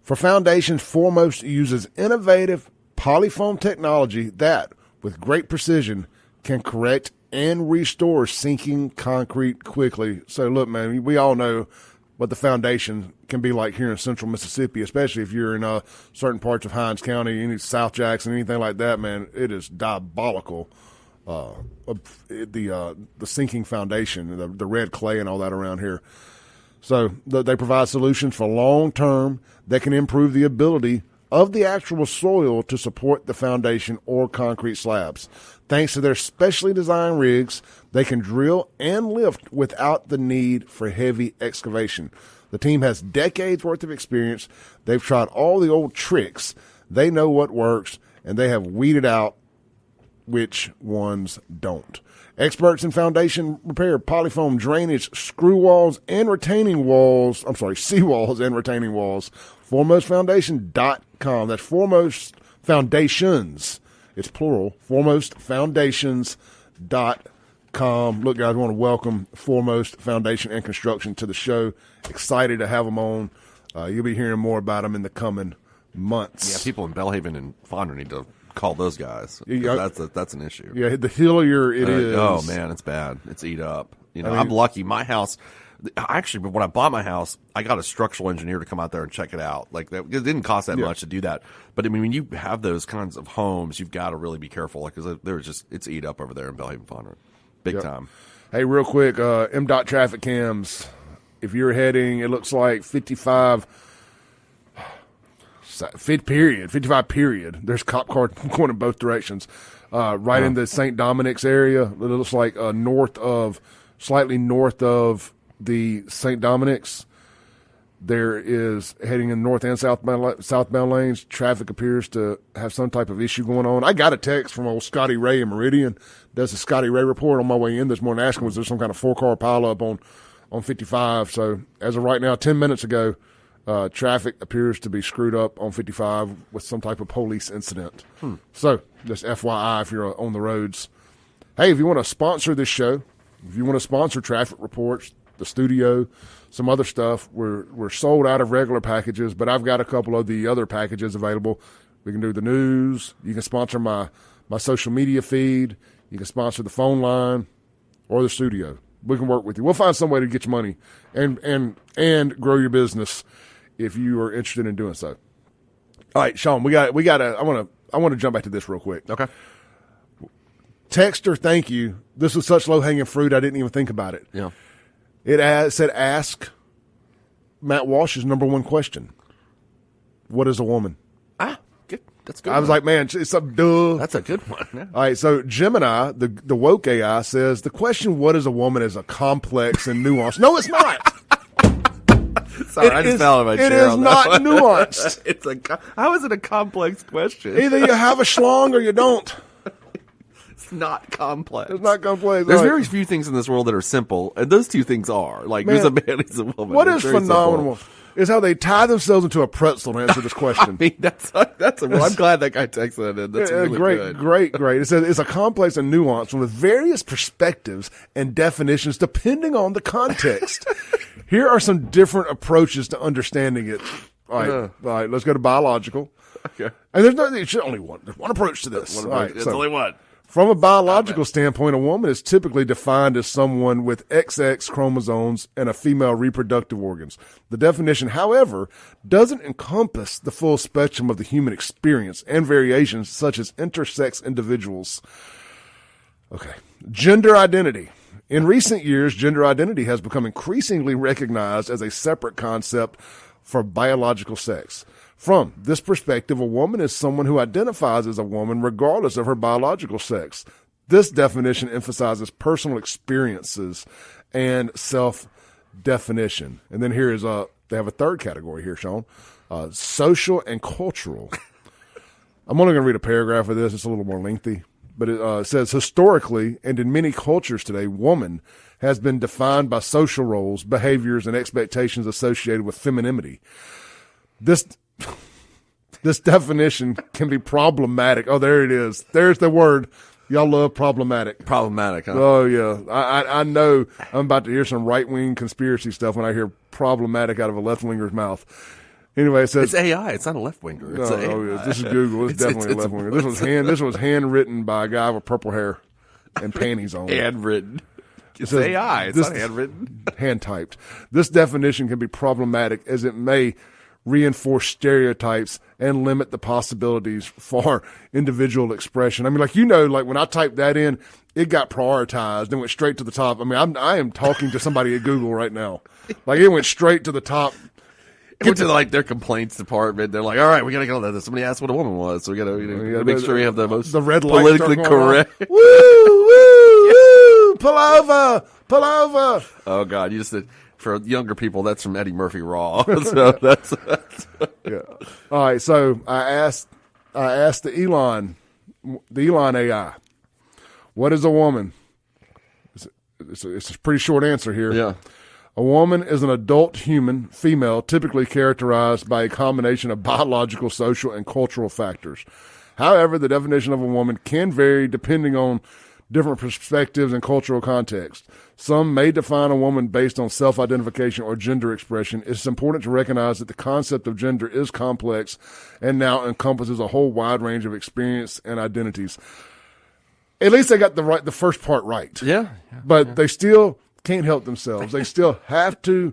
S1: For foundations, Foremost uses innovative polyfoam technology that, with great precision, can correct and restore sinking concrete quickly. So look, man, we all know what the foundation can be like here in central Mississippi, especially if you're in certain parts of Hinds County, any South Jackson, anything like that, man. It is diabolical. The sinking foundation, the red clay and all that around here. So they provide solutions for long term that can improve the ability of the actual soil to support the foundation or concrete slabs. Thanks to their specially designed rigs, they can drill and lift without the need for heavy excavation. The team has decades worth of experience. They've tried all the old tricks. They know what works, and they have weeded out which ones don't. Experts in foundation repair, polyfoam, drainage, screw walls, and retaining walls. Seawalls and retaining walls. ForemostFoundation.com. That's Foremost Foundations. It's plural. ForemostFoundations.com. Look, guys, I want to welcome Foremost Foundation and Construction to the show. Excited to have them on. You'll be hearing more about them in the coming months.
S2: Yeah, people in Belhaven and Fonder need to call those guys. That's an issue.
S1: Yeah, the hillier it is.
S2: Oh, man, it's bad. It's eat up. You know, I'm lucky. My house, actually, when I bought my house, I got a structural engineer to come out there and check it out. Like, it didn't cost that much to do that. But, I mean, when you have those kinds of homes, you've got to really be careful. Like, because it's eat up over there in Belhaven Fonder. Big time.
S1: Hey, real quick, MDOT traffic cams. If you're heading, it looks like 55 period. There's cop car going in both directions. Right in the St. Dominics area. It looks like slightly north of the St. Dominics. There is heading in north and southbound lanes. Traffic appears to have some type of issue going on. I got a text from old Scotty Ray in Meridian. Does a Scotty Ray report on my way in this morning asking was there some kind of 4-car pileup on 55. So as of right now, 10 minutes ago, traffic appears to be screwed up on 55 with some type of police incident. So just FYI if you're on the roads. Hey, if you want to sponsor this show, if you want to sponsor traffic reports, the studio, some other stuff, we're sold out of regular packages, but I've got a couple of the other packages available. We can do the news. You can sponsor my social media feed. You can sponsor the phone line or the studio. We can work with you. We'll find some way to get you money and grow your business if you are interested in doing so. All right, Shaun, I want to jump back to this real quick.
S2: Okay.
S1: Texter, thank you. This was such low-hanging fruit, I didn't even think about it.
S2: Yeah.
S1: It said, ask Matt Walsh's number one question. What is a woman?
S2: Good. That's a good.
S1: I was like, man, it's a duh.
S2: That's a good one. Yeah.
S1: All right, so Gemini, the woke AI, says the question, what is a woman, is a complex and nuanced. No, it's not.
S2: Sorry, I just fell out of my chair.
S1: It is not nuanced.
S2: How is it a complex question?
S1: Either you have a schlong or you don't.
S2: It's not complex.
S1: It's not complex.
S2: There's very few things in this world that are simple, and those two things are. Like,
S1: Man,
S2: there's a man, there's a woman.
S1: What is phenomenal is how they tie themselves into a pretzel to answer this question.
S2: I mean, I'm glad that guy texted that in. That's really good.
S1: Great. It says it's a complex and nuanced with various perspectives and definitions depending on the context. Here are some different approaches to understanding it. All right, let's go to biological.
S2: Okay.
S1: And there's only one. There's one approach to this.
S2: There's only one.
S1: From a biological standpoint, a woman is typically defined as someone with XX chromosomes and a female reproductive organs. The definition, however, doesn't encompass the full spectrum of the human experience and variations such as intersex individuals. Okay. Gender identity. In recent years, gender identity has become increasingly recognized as a separate concept for biological sex. From this perspective, a woman is someone who identifies as a woman regardless of her biological sex. This definition emphasizes personal experiences and self-definition. And then here is they have a third category here, Shaun, social and cultural. I'm only going to read a paragraph of this. It's a little more lengthy. But it says, historically and in many cultures today, woman has been defined by social roles, behaviors, and expectations associated with femininity. This definition can be problematic. Oh, there it is. There's the word. Y'all love problematic.
S2: Problematic, huh?
S1: Oh, yeah. I know I'm about to hear some right-wing conspiracy stuff when I hear problematic out of a left-winger's mouth. Anyway, it says
S2: it's AI. It's not a left-winger. It's
S1: yeah. This is Google. It's definitely a left-winger. This was handwritten by a guy with purple hair and panties on.
S2: Handwritten. It's AI. It's not handwritten.
S1: Hand typed. This definition can be problematic as it may reinforce stereotypes and limit the possibilities for individual expression. I mean, like, like when I typed that in, it got prioritized and went straight to the top. I mean, I am talking to somebody at Google right now. Like, it went straight to the top.
S2: It went to like their complaints department. They're like, all right, we got to go to this. Somebody asked what a woman was, so we got to make sure we have the most
S1: red light
S2: politically correct.
S1: Woo, woo, woo, pull over, pull over.
S2: Oh God, you just for younger people, that's from Eddie Murphy Raw. So that's
S1: yeah. All right, so I asked the Elon AI, what is a woman? It's a pretty short answer here.
S2: Yeah.
S1: A woman is an adult human, female, typically characterized by a combination of biological, social, and cultural factors. However, the definition of a woman can vary depending on different perspectives and cultural context. Some may define a woman based on self-identification or gender expression. It's important to recognize that the concept of gender is complex and now encompasses a whole wide range of experience and identities. At least they got the first part right.
S2: Yeah.
S1: But they still can't help themselves. They still have to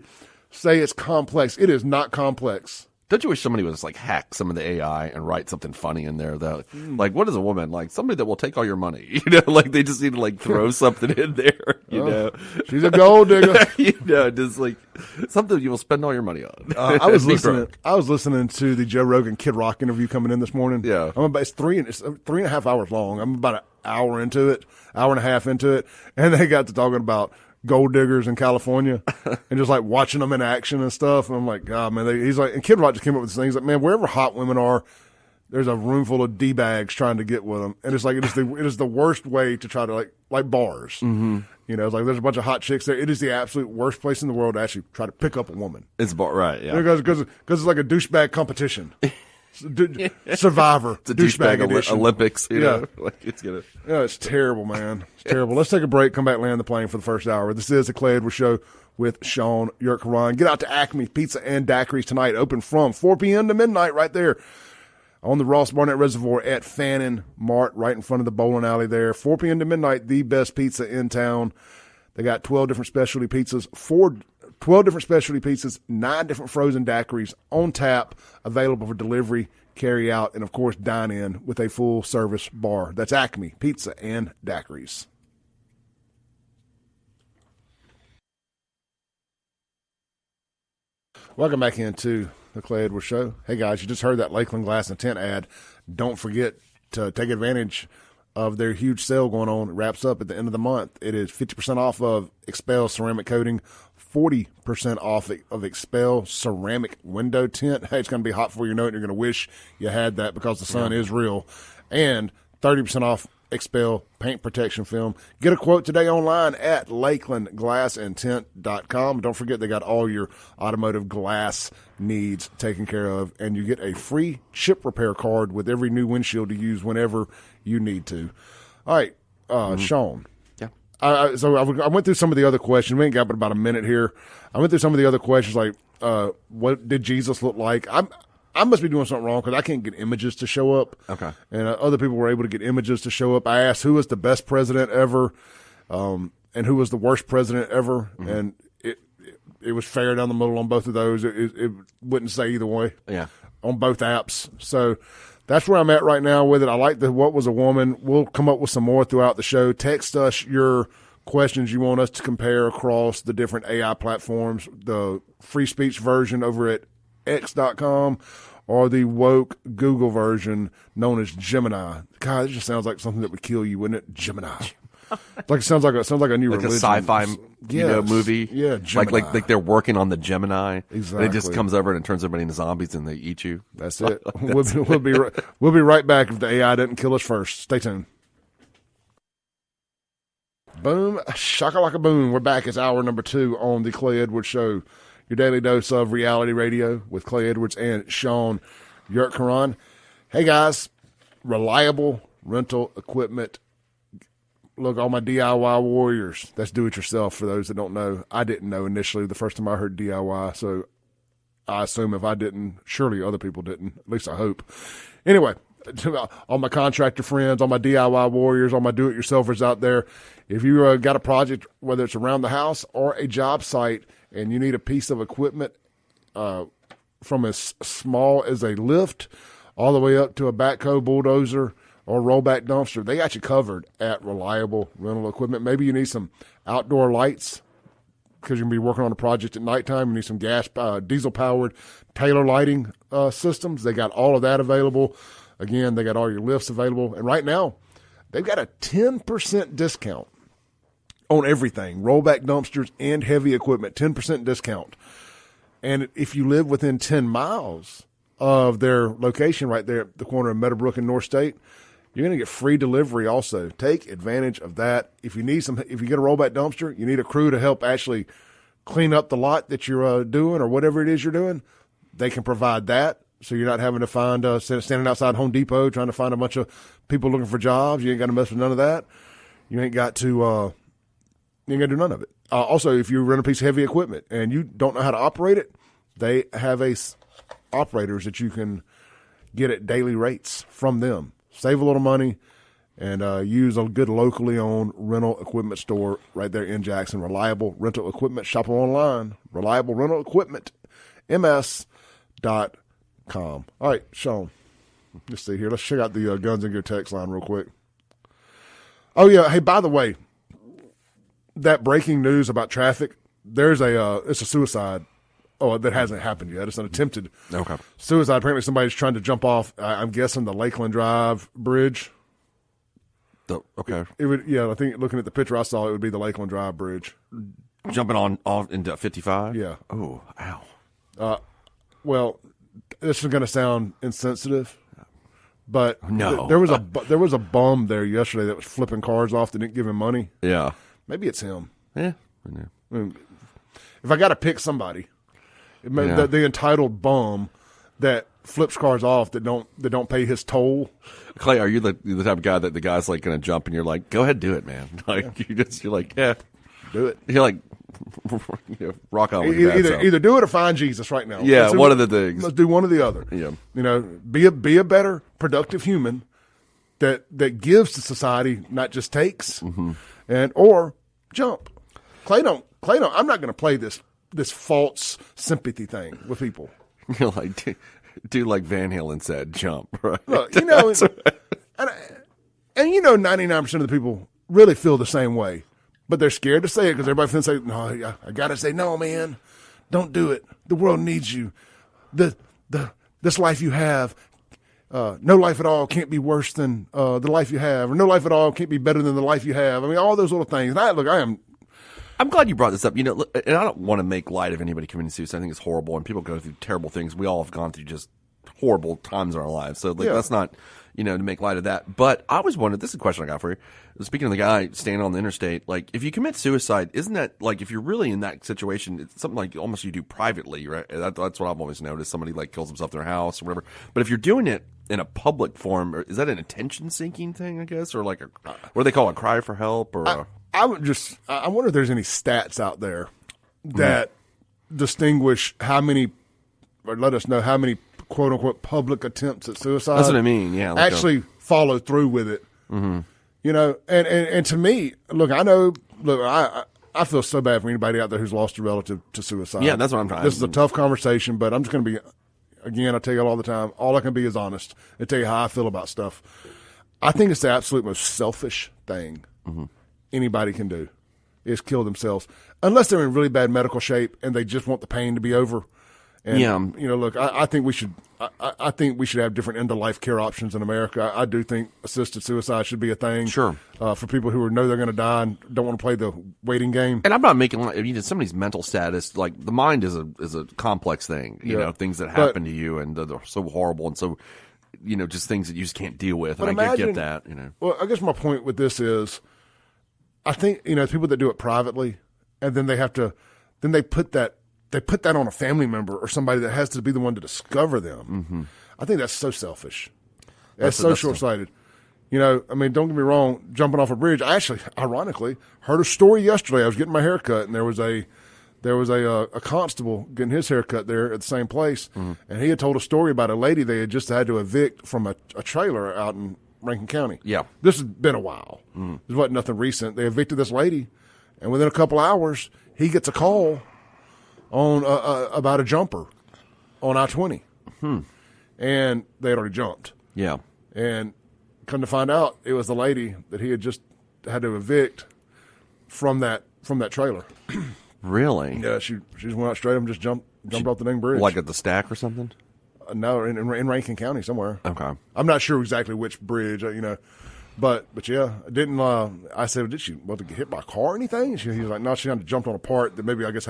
S1: say it's complex. It is not complex.
S2: Don't you wish somebody would just like hack some of the AI and write something funny in there though? Like, what is a woman? Like somebody that will take all your money. Like they just need to like throw something in there. You know,
S1: she's a gold digger.
S2: Just like something you will spend all your money on.
S1: I was listening to the Joe Rogan Kid Rock interview coming in this morning.
S2: Yeah,
S1: it's 3.5 hours long. I'm about an hour into it, hour and a half into it, and they got to talking about gold diggers in California and just like watching them in action and stuff. And I'm like, God, man, he's like, and Kid Rock just came up with this thing. He's like, man, wherever hot women are, there's a room full of D-bags trying to get with them. And it's like, it is the worst way to try to like bars. Mm-hmm. You know, it's like there's a bunch of hot chicks there. It is the absolute worst place in the world to actually try to pick up a woman.
S2: It's right. Yeah.
S1: Because it's like a douchebag competition. Survivor.
S2: It's a douchebag
S1: edition.
S2: Olympics. You know? Like
S1: it's terrible, man. It's terrible. Let's take a break, come back, land the plane for the first hour. This is the Clay Edwards Show with Shaun, YURTKURAN. Get out to Acme Pizza and Daiquiris tonight, open from 4 p.m. to midnight right there on the Ross Barnett Reservoir at Fannin Mart, right in front of the bowling alley there. 4 p.m. to midnight, the best pizza in town. They got 12 different specialty pizzas, 12 different specialty pizzas, 9 different frozen daiquiris on tap, available for delivery, carry out, and of course dine in with a full service bar. That's Acme Pizza and Daiquiris. Welcome back into the Clay Edwards Show. Hey guys, you just heard that Lakeland Glass and Tent ad. Don't forget to take advantage of their huge sale going on. It wraps up at the end of the month. It is 50% off of Expel ceramic coating, 40% off of Expel ceramic window tint. Hey, it's going to be hot before you know it. You're going to wish you had that because the sun is real. And 30% off Expel paint protection film. Get a quote today online at lakelandglassandtent.com. Don't forget they got all your automotive glass needs taken care of, and you get a free chip repair card with every new windshield to use whenever you need to. All right, Shaun.
S2: Yeah.
S1: So I went through some of the other questions. We ain't got but about a minute here. I went through some of the other questions like what did Jesus look like? I must be doing something wrong because I can't get images to show up.
S2: Okay.
S1: And other people were able to get images to show up. I asked who was the best president ever and who was the worst president ever. Mm-hmm. And it was fair down the middle on both of those. It wouldn't say either way on both apps. So that's where I'm at right now with it. I like the what was a woman. We'll come up with some more throughout the show. Text us your questions you want us to compare across the different AI platforms, the free speech version over at X.com or the woke Google version known as Gemini. God, it just sounds like something that would kill you, wouldn't it? Gemini. Like it sounds like a new
S2: like
S1: religion.
S2: A sci-fi movie.
S1: Yeah, Gemini.
S2: Like they're working on the Gemini.
S1: Exactly.
S2: And it just comes over and it turns everybody into zombies and they eat you.
S1: That's it. We'll be right back if the AI doesn't kill us first. Stay tuned. Boom, shakalaka boom. We're back. It's hour number 2 on the Clay Edwards Show. Your daily dose of reality radio with Clay Edwards and Shaun, YURTKURAN. Hey guys, reliable rental equipment. Look, all my DIY warriors. That's do-it-yourself for those that don't know. I didn't know initially the first time I heard DIY, so I assume if I didn't, surely other people didn't. At least I hope. Anyway, all my contractor friends, all my DIY warriors, all my do-it-yourselfers out there, if you got a project, whether it's around the house or a job site, and you need a piece of equipment from as small as a lift all the way up to a backhoe, bulldozer, or rollback dumpster, they got you covered at Reliable Rental Equipment. Maybe you need some outdoor lights because you're going to be working on a project at nighttime. You need some diesel-powered Taylor lighting systems. They got all of that available. Again, they got all your lifts available. And right now, they've got a 10% discount on everything, rollback dumpsters and heavy equipment, 10% discount. And if you live within 10 miles of their location right there at the corner of Meadowbrook and North State, you're going to get free delivery also. Take advantage of that. If you get a rollback dumpster, you need a crew to help actually clean up the lot that you're doing or whatever it is you're doing, they can provide that. So you're not having to find standing outside Home Depot trying to find a bunch of people looking for jobs. You ain't got to mess with none of that. You ain't got to do none of it. Also, if you run a piece of heavy equipment and you don't know how to operate it, they have operators that you can get at daily rates from them. Save a little money and use a good locally owned rental equipment store right there in Jackson. Reliable Rental Equipment. Shop them online. Reliable Rental Equipment, ms.com. All right, Shaun. Let's see here. Let's check out the Guns and Gear text line real quick. Oh, yeah. Hey, by the way, that breaking news about traffic, it's a suicide. Oh, that hasn't happened yet. It's an attempted suicide. Apparently somebody's trying to jump off, I'm guessing, the Lakeland Drive bridge.
S2: Okay.
S1: It would, yeah, I think looking at the picture I saw, it would be the Lakeland Drive bridge.
S2: Jumping off into 55?
S1: Yeah.
S2: Oh, ow.
S1: Well, this is going to sound insensitive, but
S2: no.
S1: There was a bum there yesterday that was flipping cars off that didn't give him money.
S2: Yeah.
S1: Maybe it's him.
S2: Yeah. I know.
S1: I mean, if I got to pick somebody, the entitled bum that flips cars off that don't pay his toll.
S2: Clay, are you the type of guy that the guy's like going to jump and you're like, go ahead, do it, man? Like you're like, yeah,
S1: do it.
S2: You're like, rock on with your bad self.
S1: Either do it or find Jesus right now.
S2: Yeah, one of the things.
S1: Let's do one or the other.
S2: Yeah,
S1: be a better, productive human that gives to society, not just takes, or jump. Clay don't. I'm not going to play this false sympathy thing with people.
S2: You're like, do like Van Halen said, jump, right?
S1: Look, and 99% of the people really feel the same way, but they're scared to say it because everybody feels like, no, I got to say, no, man, don't do it. The world needs you. This life you have, no life at all can't be worse than the life you have, or no life at all can't be better than the life you have. I mean, all those little things. And
S2: I'm glad you brought this up. And I don't want to make light of anybody committing suicide. I think it's horrible, and people go through terrible things. We all have gone through just horrible times in our lives. So that's not, to make light of that. But I always wondered, this is a question I got for you. Speaking of the guy standing on the interstate, like if you commit suicide, isn't that like if you're really in that situation, it's something like almost you do privately, right? That's what I've always noticed. Somebody like kills himself in their house or whatever. But if you're doing it in a public forum, is that an attention-seeking thing, I guess, or like what do they call it, a cry for help, or?
S1: I wonder if there's any stats out there that distinguish let us know how many quote unquote public attempts at suicide.
S2: That's what I mean. Yeah,
S1: actually follow through with it. And to me, I feel so bad for anybody out there who's lost a relative to suicide.
S2: Yeah, that's what I'm trying.
S1: This is a tough conversation, but I'm just going to be, again, I tell you all the time, all I can be is honest and tell you how I feel about stuff. I think it's the absolute most selfish thing anybody can do is kill themselves, unless they're in really bad medical shape and they just want the pain to be over. And, look, I think we should. I think we should have different end-of-life care options in America. I do think assisted suicide should be a thing.
S2: Sure.
S1: For people who know they're going to die and don't want to play the waiting game.
S2: And I'm not making somebody's mental status, like the mind is a complex thing. You know, things that happen to you and they're so horrible and so, just things that you just can't deal with. And I get that.
S1: Well, I guess my point with this is, I think people that do it privately, and then they put that on a family member or somebody that has to be the one to discover them. I think that's so selfish. That's so short-sighted. Don't get me wrong, jumping off a bridge. I actually, ironically, heard a story yesterday. I was getting my hair cut, and there was a there was a constable getting his hair cut there at the same place, and he had told a story about a lady they had just had to evict from a trailer out in Rankin County.
S2: Yeah.
S1: This has been a while. This wasn't nothing recent. They evicted this lady, and within a couple hours, he gets a call on about a jumper on I-20. And they had already jumped.
S2: Yeah.
S1: And come to find out, it was the lady that he had just had to evict from that trailer.
S2: Really?
S1: Yeah, she just went out straight up and just jumped off the dang bridge.
S2: Like at the stack or something?
S1: No, in Rankin County somewhere.
S2: Okay.
S1: I'm not sure exactly which bridge, but yeah, didn't. I said, did she get hit by a car or anything? He was like, no, she had jumped on a part that maybe I guess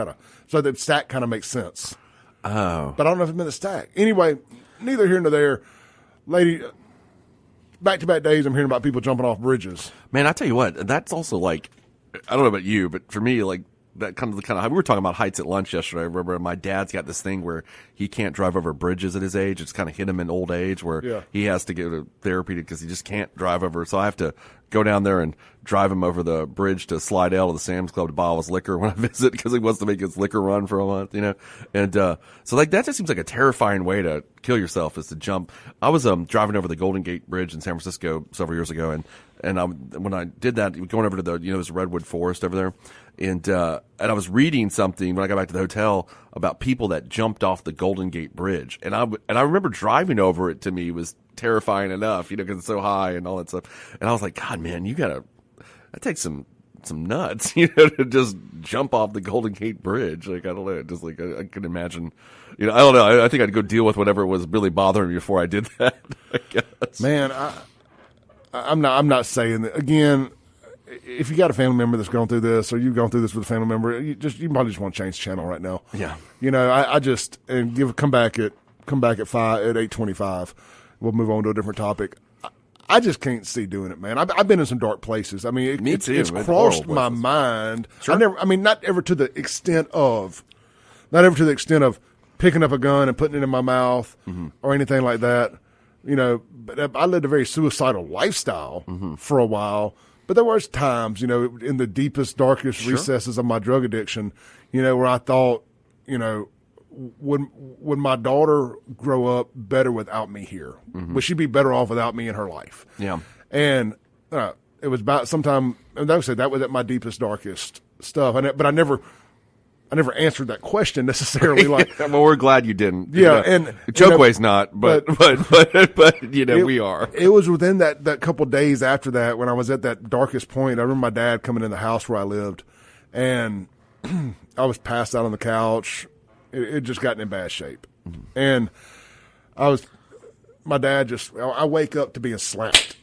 S1: so the stack kind of makes sense.
S2: Oh.
S1: But I don't know if it meant the stack. Anyway, neither here nor there. Lady, back-to-back days I'm hearing about people jumping off bridges.
S2: Man, I tell you what, that's also like, I don't know about you, but for me, like, that kind of we were talking about heights at lunch yesterday. I remember my dad's got this thing where he can't drive over bridges at his age. It's kind of hit him in old age where he has to go to therapy because he just can't drive over. So I have to go down there and drive him over the bridge to Slidell to the Sam's Club to buy all his liquor when I visit because he wants to make his liquor run for a month, And so like that just seems like a terrifying way to kill yourself is to jump. I was driving over the Golden Gate Bridge in San Francisco several years ago, and when I did that, going over to the this redwood forest over there, and I was reading something when I got back to the hotel about people that jumped off the Golden Gate Bridge, and I remember driving over it. To me was terrifying enough, because it's so high and all that stuff. And I was like, God, man, that takes some nuts, to just jump off the Golden Gate Bridge. Like, I don't know, just like I can imagine, I don't know. I think I'd go deal with whatever was really bothering me before I did that. I guess.
S1: Man, I'm not saying that again. If you got a family member that's going through this, or you've gone through this with a family member, you probably just want to change the channel right now.
S2: Yeah.
S1: I just come back at 8:25. We'll move on to a different topic. I just can't see doing it, man. I've been in some dark places. I mean,
S2: Me too.
S1: It's crossed my mind.
S2: Sure.
S1: Not ever to the extent of picking up a gun and putting it in my mouth or anything like that. But I lived a very suicidal lifestyle for a while. But there was times, in the deepest, darkest recesses of my drug addiction, where I thought, would my daughter grow up better without me here? Would she be better off without me in her life?
S2: Yeah.
S1: And it was about sometime, and that was at my deepest, darkest stuff. But I never answered that question necessarily. Like,
S2: well, we're glad you didn't.
S1: Yeah, and
S2: Chokeway's not, but we are.
S1: It was within that couple of days after that when I was at that darkest point. I remember my dad coming in the house where I lived, and I was passed out on the couch. It just gotten in bad shape, and my dad I wake up to being slapped,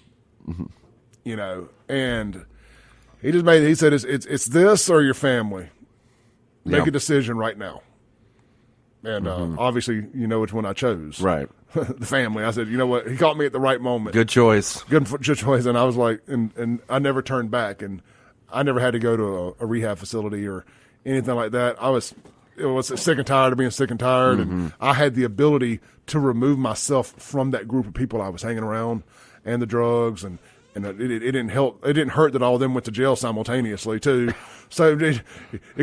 S1: and he said it's this or your family. Make a decision right now. And obviously, which one I chose.
S2: Right.
S1: The family. I said, you know what? He caught me at the right moment.
S2: Good choice.
S1: Good choice. And I was like, and I never turned back. And I never had to go to a rehab facility or anything like that. I was sick and tired of being sick and tired. And I had the ability to remove myself from that group of people I was hanging around and the drugs and it didn't help. It didn't hurt that all of them went to jail simultaneously too. So it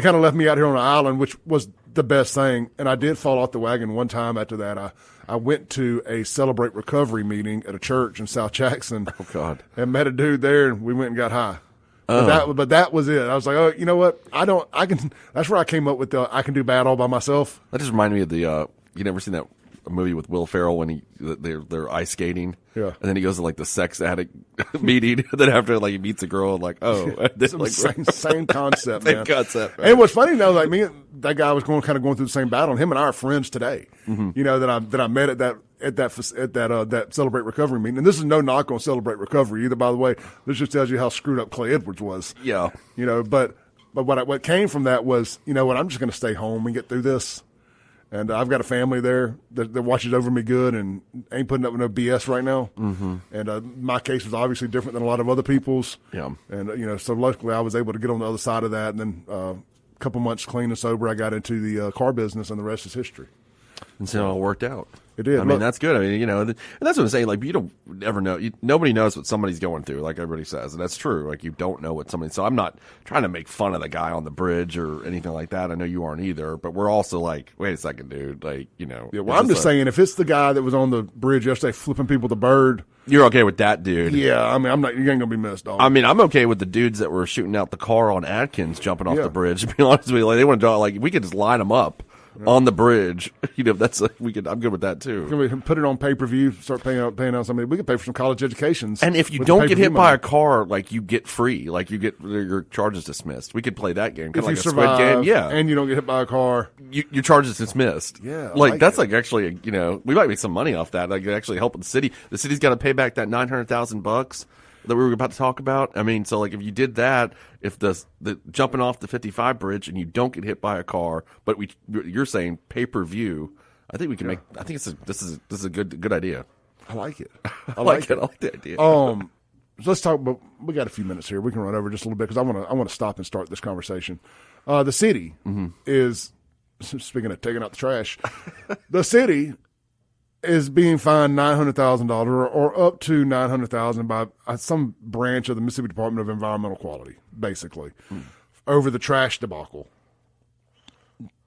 S1: kind of left me out here on an island, which was the best thing. And I did fall off the wagon one time after that. I went to a Celebrate Recovery meeting at a church in South Jackson.
S2: Oh God!
S1: And met a dude there, and we went and got high. But that was it. I was like, oh, you know what? That's where I came up with I can do bad all by myself.
S2: That just reminded me of the. You never seen that movie with Will Ferrell when they're ice skating?
S1: Yeah.
S2: And then he goes to like the sex addict meeting. And then after he meets a girl, and
S1: same concept, man.
S2: Same concept.
S1: Right? And what's funny now, like me and that guy was going through the same battle. And him and I are friends today. That I met at that Celebrate Recovery meeting. And this is no knock on Celebrate Recovery either, by the way. This just tells you how screwed up Clay Edwards was.
S2: Yeah.
S1: But what came from that was, I'm just going to stay home and get through this. And I've got a family there that watches over me good and ain't putting up with no BS right now. And my case was obviously different than a lot of other people's.
S2: Yeah.
S1: And, so luckily I was able to get on the other side of that. And then a couple months clean and sober, I got into the car business, and the rest is history.
S2: And so it all worked out.
S1: It did.
S2: I mean, that's good. I mean, and that's what I'm saying. Like, you don't ever know. Nobody knows what somebody's going through, like everybody says. And that's true. Like, you don't know what somebody. So I'm not trying to make fun of the guy on the bridge or anything like that. I know you aren't either. But we're also like, wait a second, dude. Like,
S1: Yeah, well, I'm just saying, if it's the guy that was on the bridge yesterday flipping people the bird.
S2: You're okay with that dude.
S1: Yeah, I mean, you ain't going to be missed, dog.
S2: I mean, I'm okay with the dudes that were shooting out the car on Atkins jumping off the bridge. To be honest with you, like, they want to like, we could just line them up. On the bridge, that's like I'm good with that too.
S1: Can we put it on pay-per-view? Start paying out somebody. We could pay for some college educations.
S2: And if you don't get hit by a car, like, you get free, like, you get your charges dismissed. We could play that game, kind of like a Squid Game. Yeah,
S1: and you don't get hit by a car,
S2: your charges dismissed.
S1: Yeah,
S2: like that's like actually, we might make some money off that. Like, actually helping the city. The city's got to pay back that $900,000 that we were about to talk about. I mean, so like if you did that, if the jumping off the 55 bridge and you don't get hit by a car, but you're saying pay-per-view, I think we can make. I think this is a good idea.
S1: I like it.
S2: I like it. I like the idea.
S1: So let's talk. But we got a few minutes here. We can run over just a little bit because I want to stop and start this conversation. The city is, speaking of taking out the trash, the city is being fined $900,000 or up to $900,000 by some branch of the Mississippi Department of Environmental Quality, basically, over the trash debacle.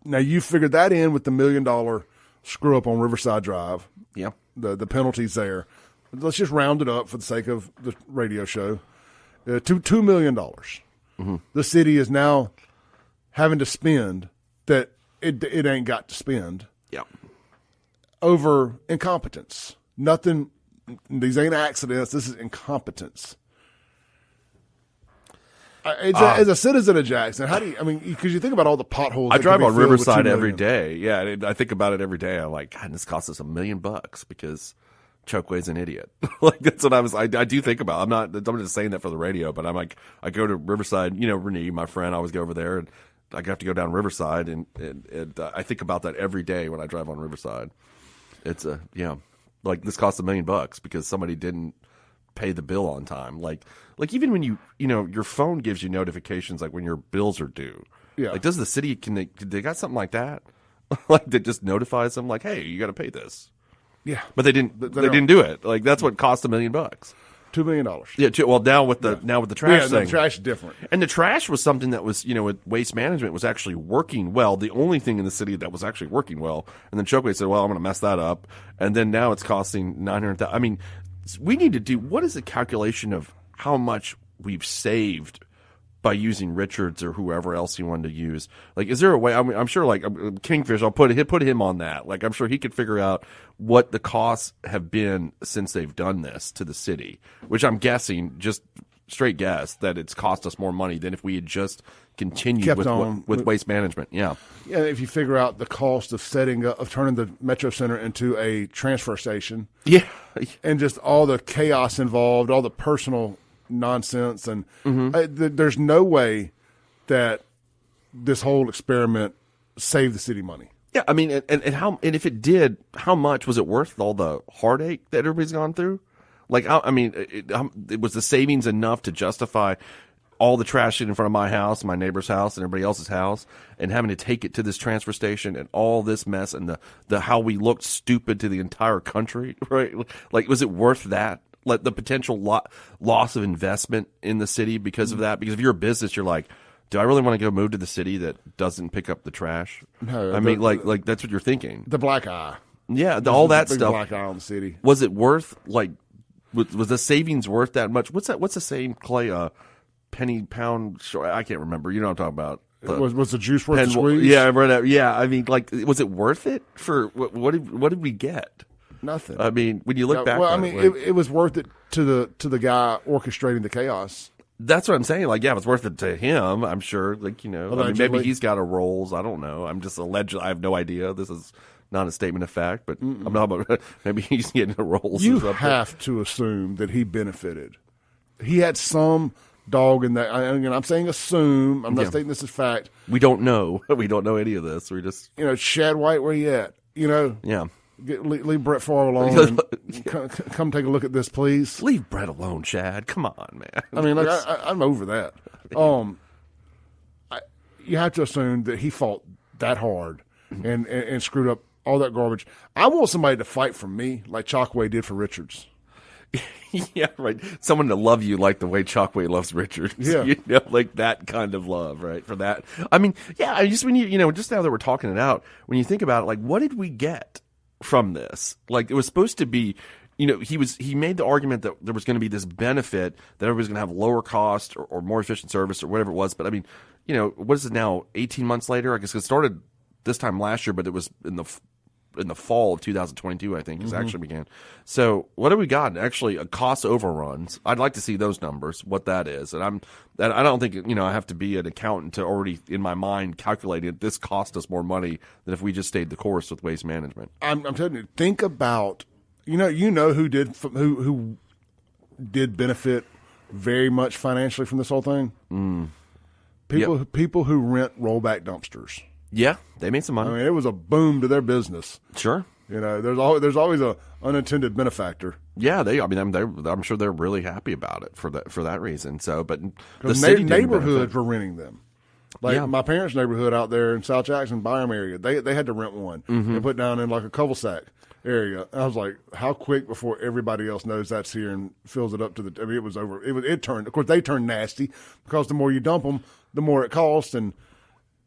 S1: Now, you figured that in with the $1 million screw up on Riverside Drive.
S2: Yeah.
S1: The penalties there. Let's just round it up for the sake of the radio show. $2 million. The city is now having to spend that it ain't got to spend.
S2: Yeah.
S1: Over incompetence. Nothing. These ain't accidents. This is incompetence. As a citizen of Jackson, how do you? I mean, because you think about all the potholes.
S2: I drive on Riverside every day. Yeah, I think about it every day. I'm like, God, this cost us $1 million because Chokeway's an idiot. Like, that's what I do think about. I'm just saying that for the radio, but I'm like, I go to Riverside. Renee, my friend, I always go over there, and I have to go down Riverside, and I think about that every day when I drive on Riverside. It's like this cost $1 million because somebody didn't pay the bill on time. Like even when your phone gives you notifications like when your bills are due. Yeah. Like, does the city they got something like that? Like, that just notifies them like, hey, you got to pay this. Yeah. But they didn't. They didn't do it. Like, that's what cost $1 million.
S1: $2 million.
S2: Yeah. Well, now with the trash thing,
S1: the trash is different.
S2: And the trash was something that was, with waste management was actually working well. The only thing in the city that was actually working well. And then Chokeway said, "Well, I'm going to mess that up." And then now it's costing $900,000. I mean, we need to do what is the calculation of how much we've saved by using Richards or whoever else you wanted to use. Like, is there a way? I mean, I'm sure, like Kingfish, I'll put him on that. Like, I'm sure he could figure out what the costs have been since they've done this to the city, which I'm guessing, just straight guess, that it's cost us more money than if we had just continued with waste management. Yeah.
S1: Yeah. If you figure out the cost of turning the Metro Center into a transfer station.
S2: Yeah.
S1: And just all the chaos involved, all the personal nonsense, and there's no way that this whole experiment saved the city money.
S2: Yeah, I mean, and if it did, how much was it worth all the heartache that everybody's gone through? Like, I mean, it was the savings enough to justify all the trash in front of my house, my neighbor's house, and everybody else's house, and having to take it to this transfer station and all this mess and the how we looked stupid to the entire country, right? Like, was it worth that? Like, the potential loss of investment in the city because of that? Because if you're a business, you're like, do I really want to go move to the city that doesn't pick up the trash? No, I mean, like that's what you're thinking.
S1: The black eye.
S2: Yeah, all that stuff.
S1: Black eye on the city.
S2: Was it worth, like, was the savings worth that much? What's the saying, Clay? Penny pound short. I can't remember. You know what I'm talking about.
S1: Was the juice worth the squeeze?
S2: Yeah, I mean, like, was it worth it for what did we get?
S1: Nothing.
S2: I mean, when you look back,
S1: well, I mean, it was worth it to the guy orchestrating the chaos.
S2: That's what I'm saying. Like, yeah, it was worth it to him. I'm sure. Like, I mean, maybe he's got a Rolls. I don't know. I'm just alleged. I have no idea. This is not a statement of fact, but I'm not about. Maybe he's getting a Rolls.
S1: You have to assume that he benefited. He had some dog in that. Again, I'm saying assume. I'm not stating this as fact.
S2: We don't know. We don't know any of this. We just,
S1: Shad White, where you at?
S2: Yeah.
S1: Leave Brett Favre alone. And come take a look at this, please.
S2: Leave Brett alone, Chad. Come on, man.
S1: I mean, like, I'm over that. You have to assume that he fought that hard and screwed up all that garbage. I want somebody to fight for me like Chalkway did for Richards.
S2: Yeah, right. Someone to love you like the way Chalkway loves Richards.
S1: Yeah.
S2: You know, like that kind of love, right? For that. I mean, yeah, I just, when you just now that we're talking it out, when you think about it, like, what did we get from this? Like, it was supposed to be, he made the argument that there was going to be this benefit that everybody's going to have lower cost or more efficient service or whatever it was. But I mean, what is it now? 18 months later? I guess it started this time last year, but it was in the fall of 2022, I think, it actually began. So what have we got? Actually, cost overruns. I'd like to see those numbers, what that is. And I don't think, I have to be an accountant to already, in my mind, calculate it. This cost us more money than if we just stayed the course with waste management.
S1: I'm telling you, think about, who did benefit very much financially from this whole thing? People who rent rollback dumpsters.
S2: Yeah, they made some money.
S1: I mean, it was a boom to their business.
S2: Sure.
S1: There's always a unintended benefactor.
S2: Yeah, I'm sure they're really happy about it for that reason. So, but the
S1: neighborhoods were renting them. Like my parents' neighborhood out there in South Jackson, Byram area, they had to rent one and put down in like a cul-de-sac area. And I was like, how quick before everybody else knows that's here and fills it up to the? I mean, it was over. It turned. Of course, they turned nasty because the more you dump them, the more it costs. And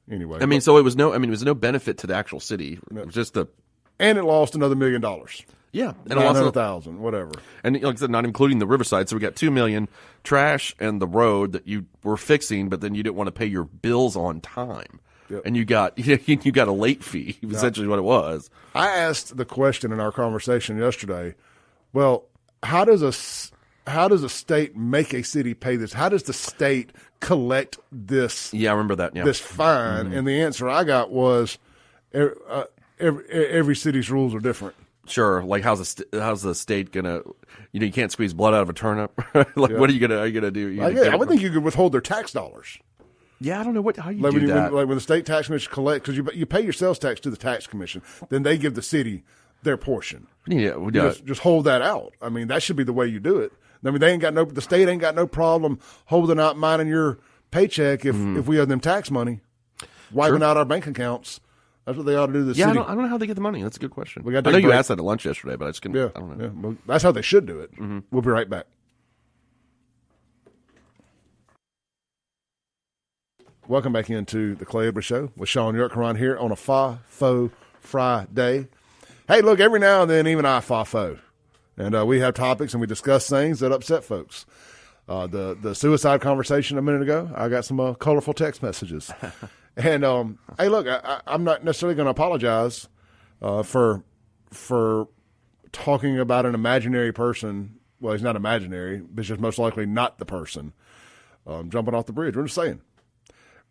S1: anyway,
S2: I mean, so it was no benefit to the actual city. It was just
S1: and it lost another $1 million.
S2: Yeah, and
S1: 900,000, whatever.
S2: And like I said, not including the Riverside. So we got $2 million, trash and the road that you were fixing, but then you didn't want to pay your bills on time, and you got a late fee. Essentially, what it was.
S1: I asked the question in our conversation yesterday. Well, how does a state make a city pay this? How does the state collect this?
S2: Yeah, I remember that. Yeah.
S1: This fine, and the answer I got was every city's rules are different.
S2: Sure, like how's the state gonna? You can't squeeze blood out of a turnip. What are you gonna do?
S1: I would think you could withhold their tax dollars.
S2: Yeah, I don't know how you
S1: do
S2: that.
S1: Like when the state tax commission collects, because you pay your sales tax to the tax commission, then they give the city their portion.
S2: Yeah,
S1: just hold that out. I mean, that should be the way you do it. I mean, the state ain't got no problem holding out mine and your paycheck if we owe them tax money, wiping out our bank accounts. That's what they ought to do to the city.
S2: I don't know how they get the money. That's a good question. I know you asked that at lunch yesterday, but I just couldn't.
S1: Yeah,
S2: I don't know.
S1: Yeah. Well, that's how they should do it. We'll be right back. Welcome back into the Clay Edwards Show with Shaun YURTKURAN here on a FAFO Friday. Hey, look, every now and then even I FAFO. And we have topics and we discuss things that upset folks. The suicide conversation a minute ago, I got some colorful text messages. And, hey, look, I'm not necessarily going to apologize for talking about an imaginary person. Well, he's not imaginary, but he's just most likely not the person jumping off the bridge. We're just saying.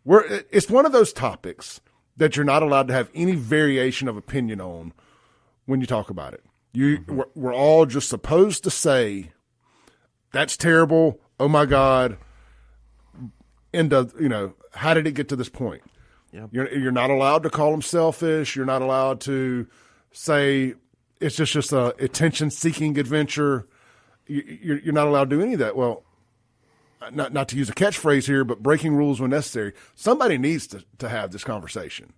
S1: It's one of those topics that you're not allowed to have any variation of opinion on when you talk about it. We're all just supposed to say, that's terrible, oh, my God, how did it get to this point? Yep. You're not allowed to call them selfish. You're not allowed to say it's just a attention-seeking adventure. You're not allowed to do any of that. Well, not to use a catchphrase here, but breaking rules when necessary. Somebody needs to have this conversation.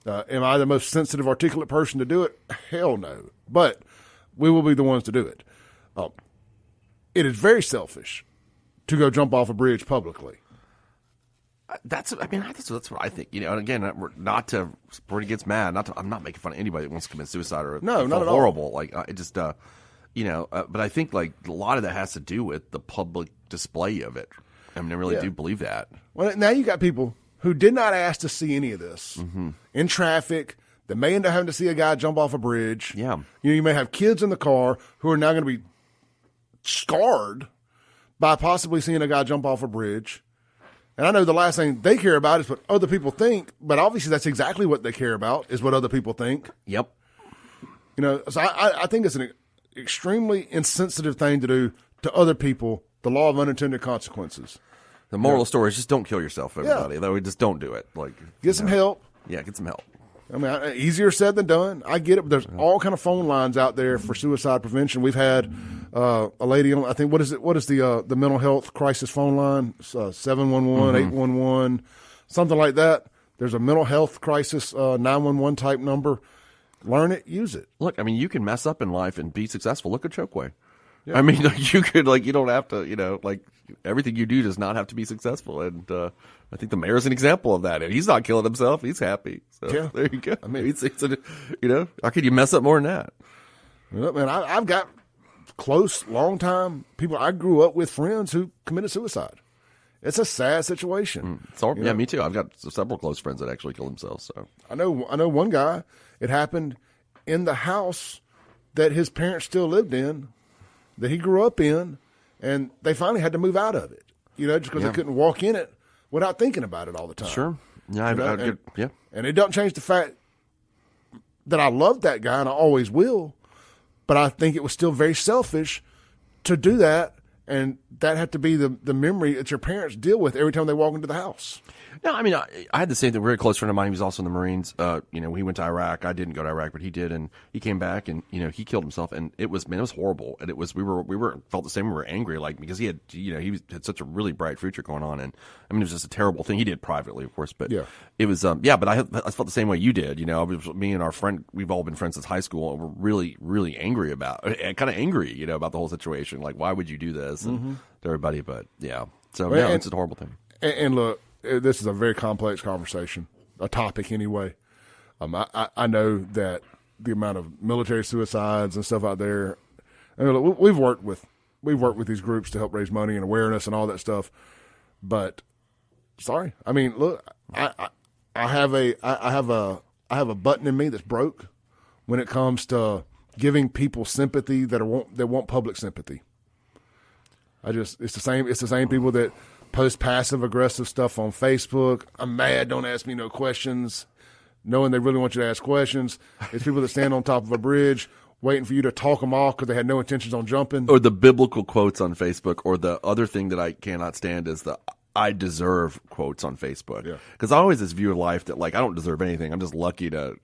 S1: Am I the most sensitive, articulate person to do it? Hell no. But we will be the ones to do it. It is very selfish to go jump off a bridge publicly.
S2: That's what I think. And again, not to where he gets mad. I'm not making fun of anybody that wants to commit suicide or
S1: no, not at
S2: horrible.
S1: all.
S2: Like it just, but I think like a lot of that has to do with the public display of it. I mean, I really do believe that.
S1: Well, now you got people who did not ask to see any of this in traffic. That may end up having to see a guy jump off a bridge.
S2: Yeah,
S1: you may have kids in the car who are now going to be scarred by possibly seeing a guy jump off a bridge. And I know the last thing they care about is what other people think, but obviously that's exactly what they care about is what other people think.
S2: Yep.
S1: So I think it's an extremely insensitive thing to do to other people, the law of unintended consequences.
S2: The moral of the story is just don't kill yourself, everybody. Though, just don't do it. Like
S1: get some help.
S2: Yeah, get some help.
S1: I mean, easier said than done. I get it, but there's all kind of phone lines out there for suicide prevention. We've had a lady on, I think, what is the mental health crisis phone line? 711, 811, something like that. There's a mental health crisis 911 type number. learn it, use it.
S2: Look, I mean, you can mess up in life and be successful. Look at Chokeway. Yeah. I mean, you could, like, you don't have to, like, everything you do does not have to be successful. And I think the mayor's an example of that. And he's not killing himself. He's happy. So there you go. I mean, it's how could you mess up more than that?
S1: Well, man, I've got close, long-time people. I grew up with friends who committed suicide. It's a sad situation.
S2: Yeah, me too. I've got several close friends that actually killed themselves. So
S1: I know one guy. It happened in the house that his parents still lived in, that he grew up in, and they finally had to move out of it. Just because they couldn't walk in it without thinking about it all the time.
S2: Sure. Yeah,
S1: and it doesn't change the fact that I loved that guy and I always will, but I think it was still very selfish to do that. And that had to be the memory that your parents deal with every time they walk into the house.
S2: No, I mean, I had the same thing. A very close friend of mine, he was also in the Marines. He went to Iraq. I didn't go to Iraq, but he did, and he came back, and he killed himself, and it was horrible. And it was we felt the same. We were angry, like, because he had he had such a really bright future going on, and I mean, it was just a terrible thing. He did privately, of course, but it was but I felt the same way you did. Me and our friend, we've all been friends since high school, and we're really, really angry about the whole situation. Like, why would you do this and to everybody? But so it's a horrible thing.
S1: And look, this is a very complex conversation, a topic anyway. I know that the amount of military suicides and stuff out there. I mean, look, we've worked with these groups to help raise money and awareness and all that stuff. But sorry, I mean, look, I have a button in me that's broke when it comes to giving people sympathy that want public sympathy. It's the same people that post passive-aggressive stuff on Facebook. I'm mad, don't ask me no questions, knowing they really want you to ask questions. It's people that stand on top of a bridge waiting for you to talk them off because they had no intentions on jumping.
S2: Or the biblical quotes on Facebook, or the other thing that I cannot stand is the I deserve quotes on Facebook. Because I always this view of life that, like, I don't deserve anything. I'm just lucky to,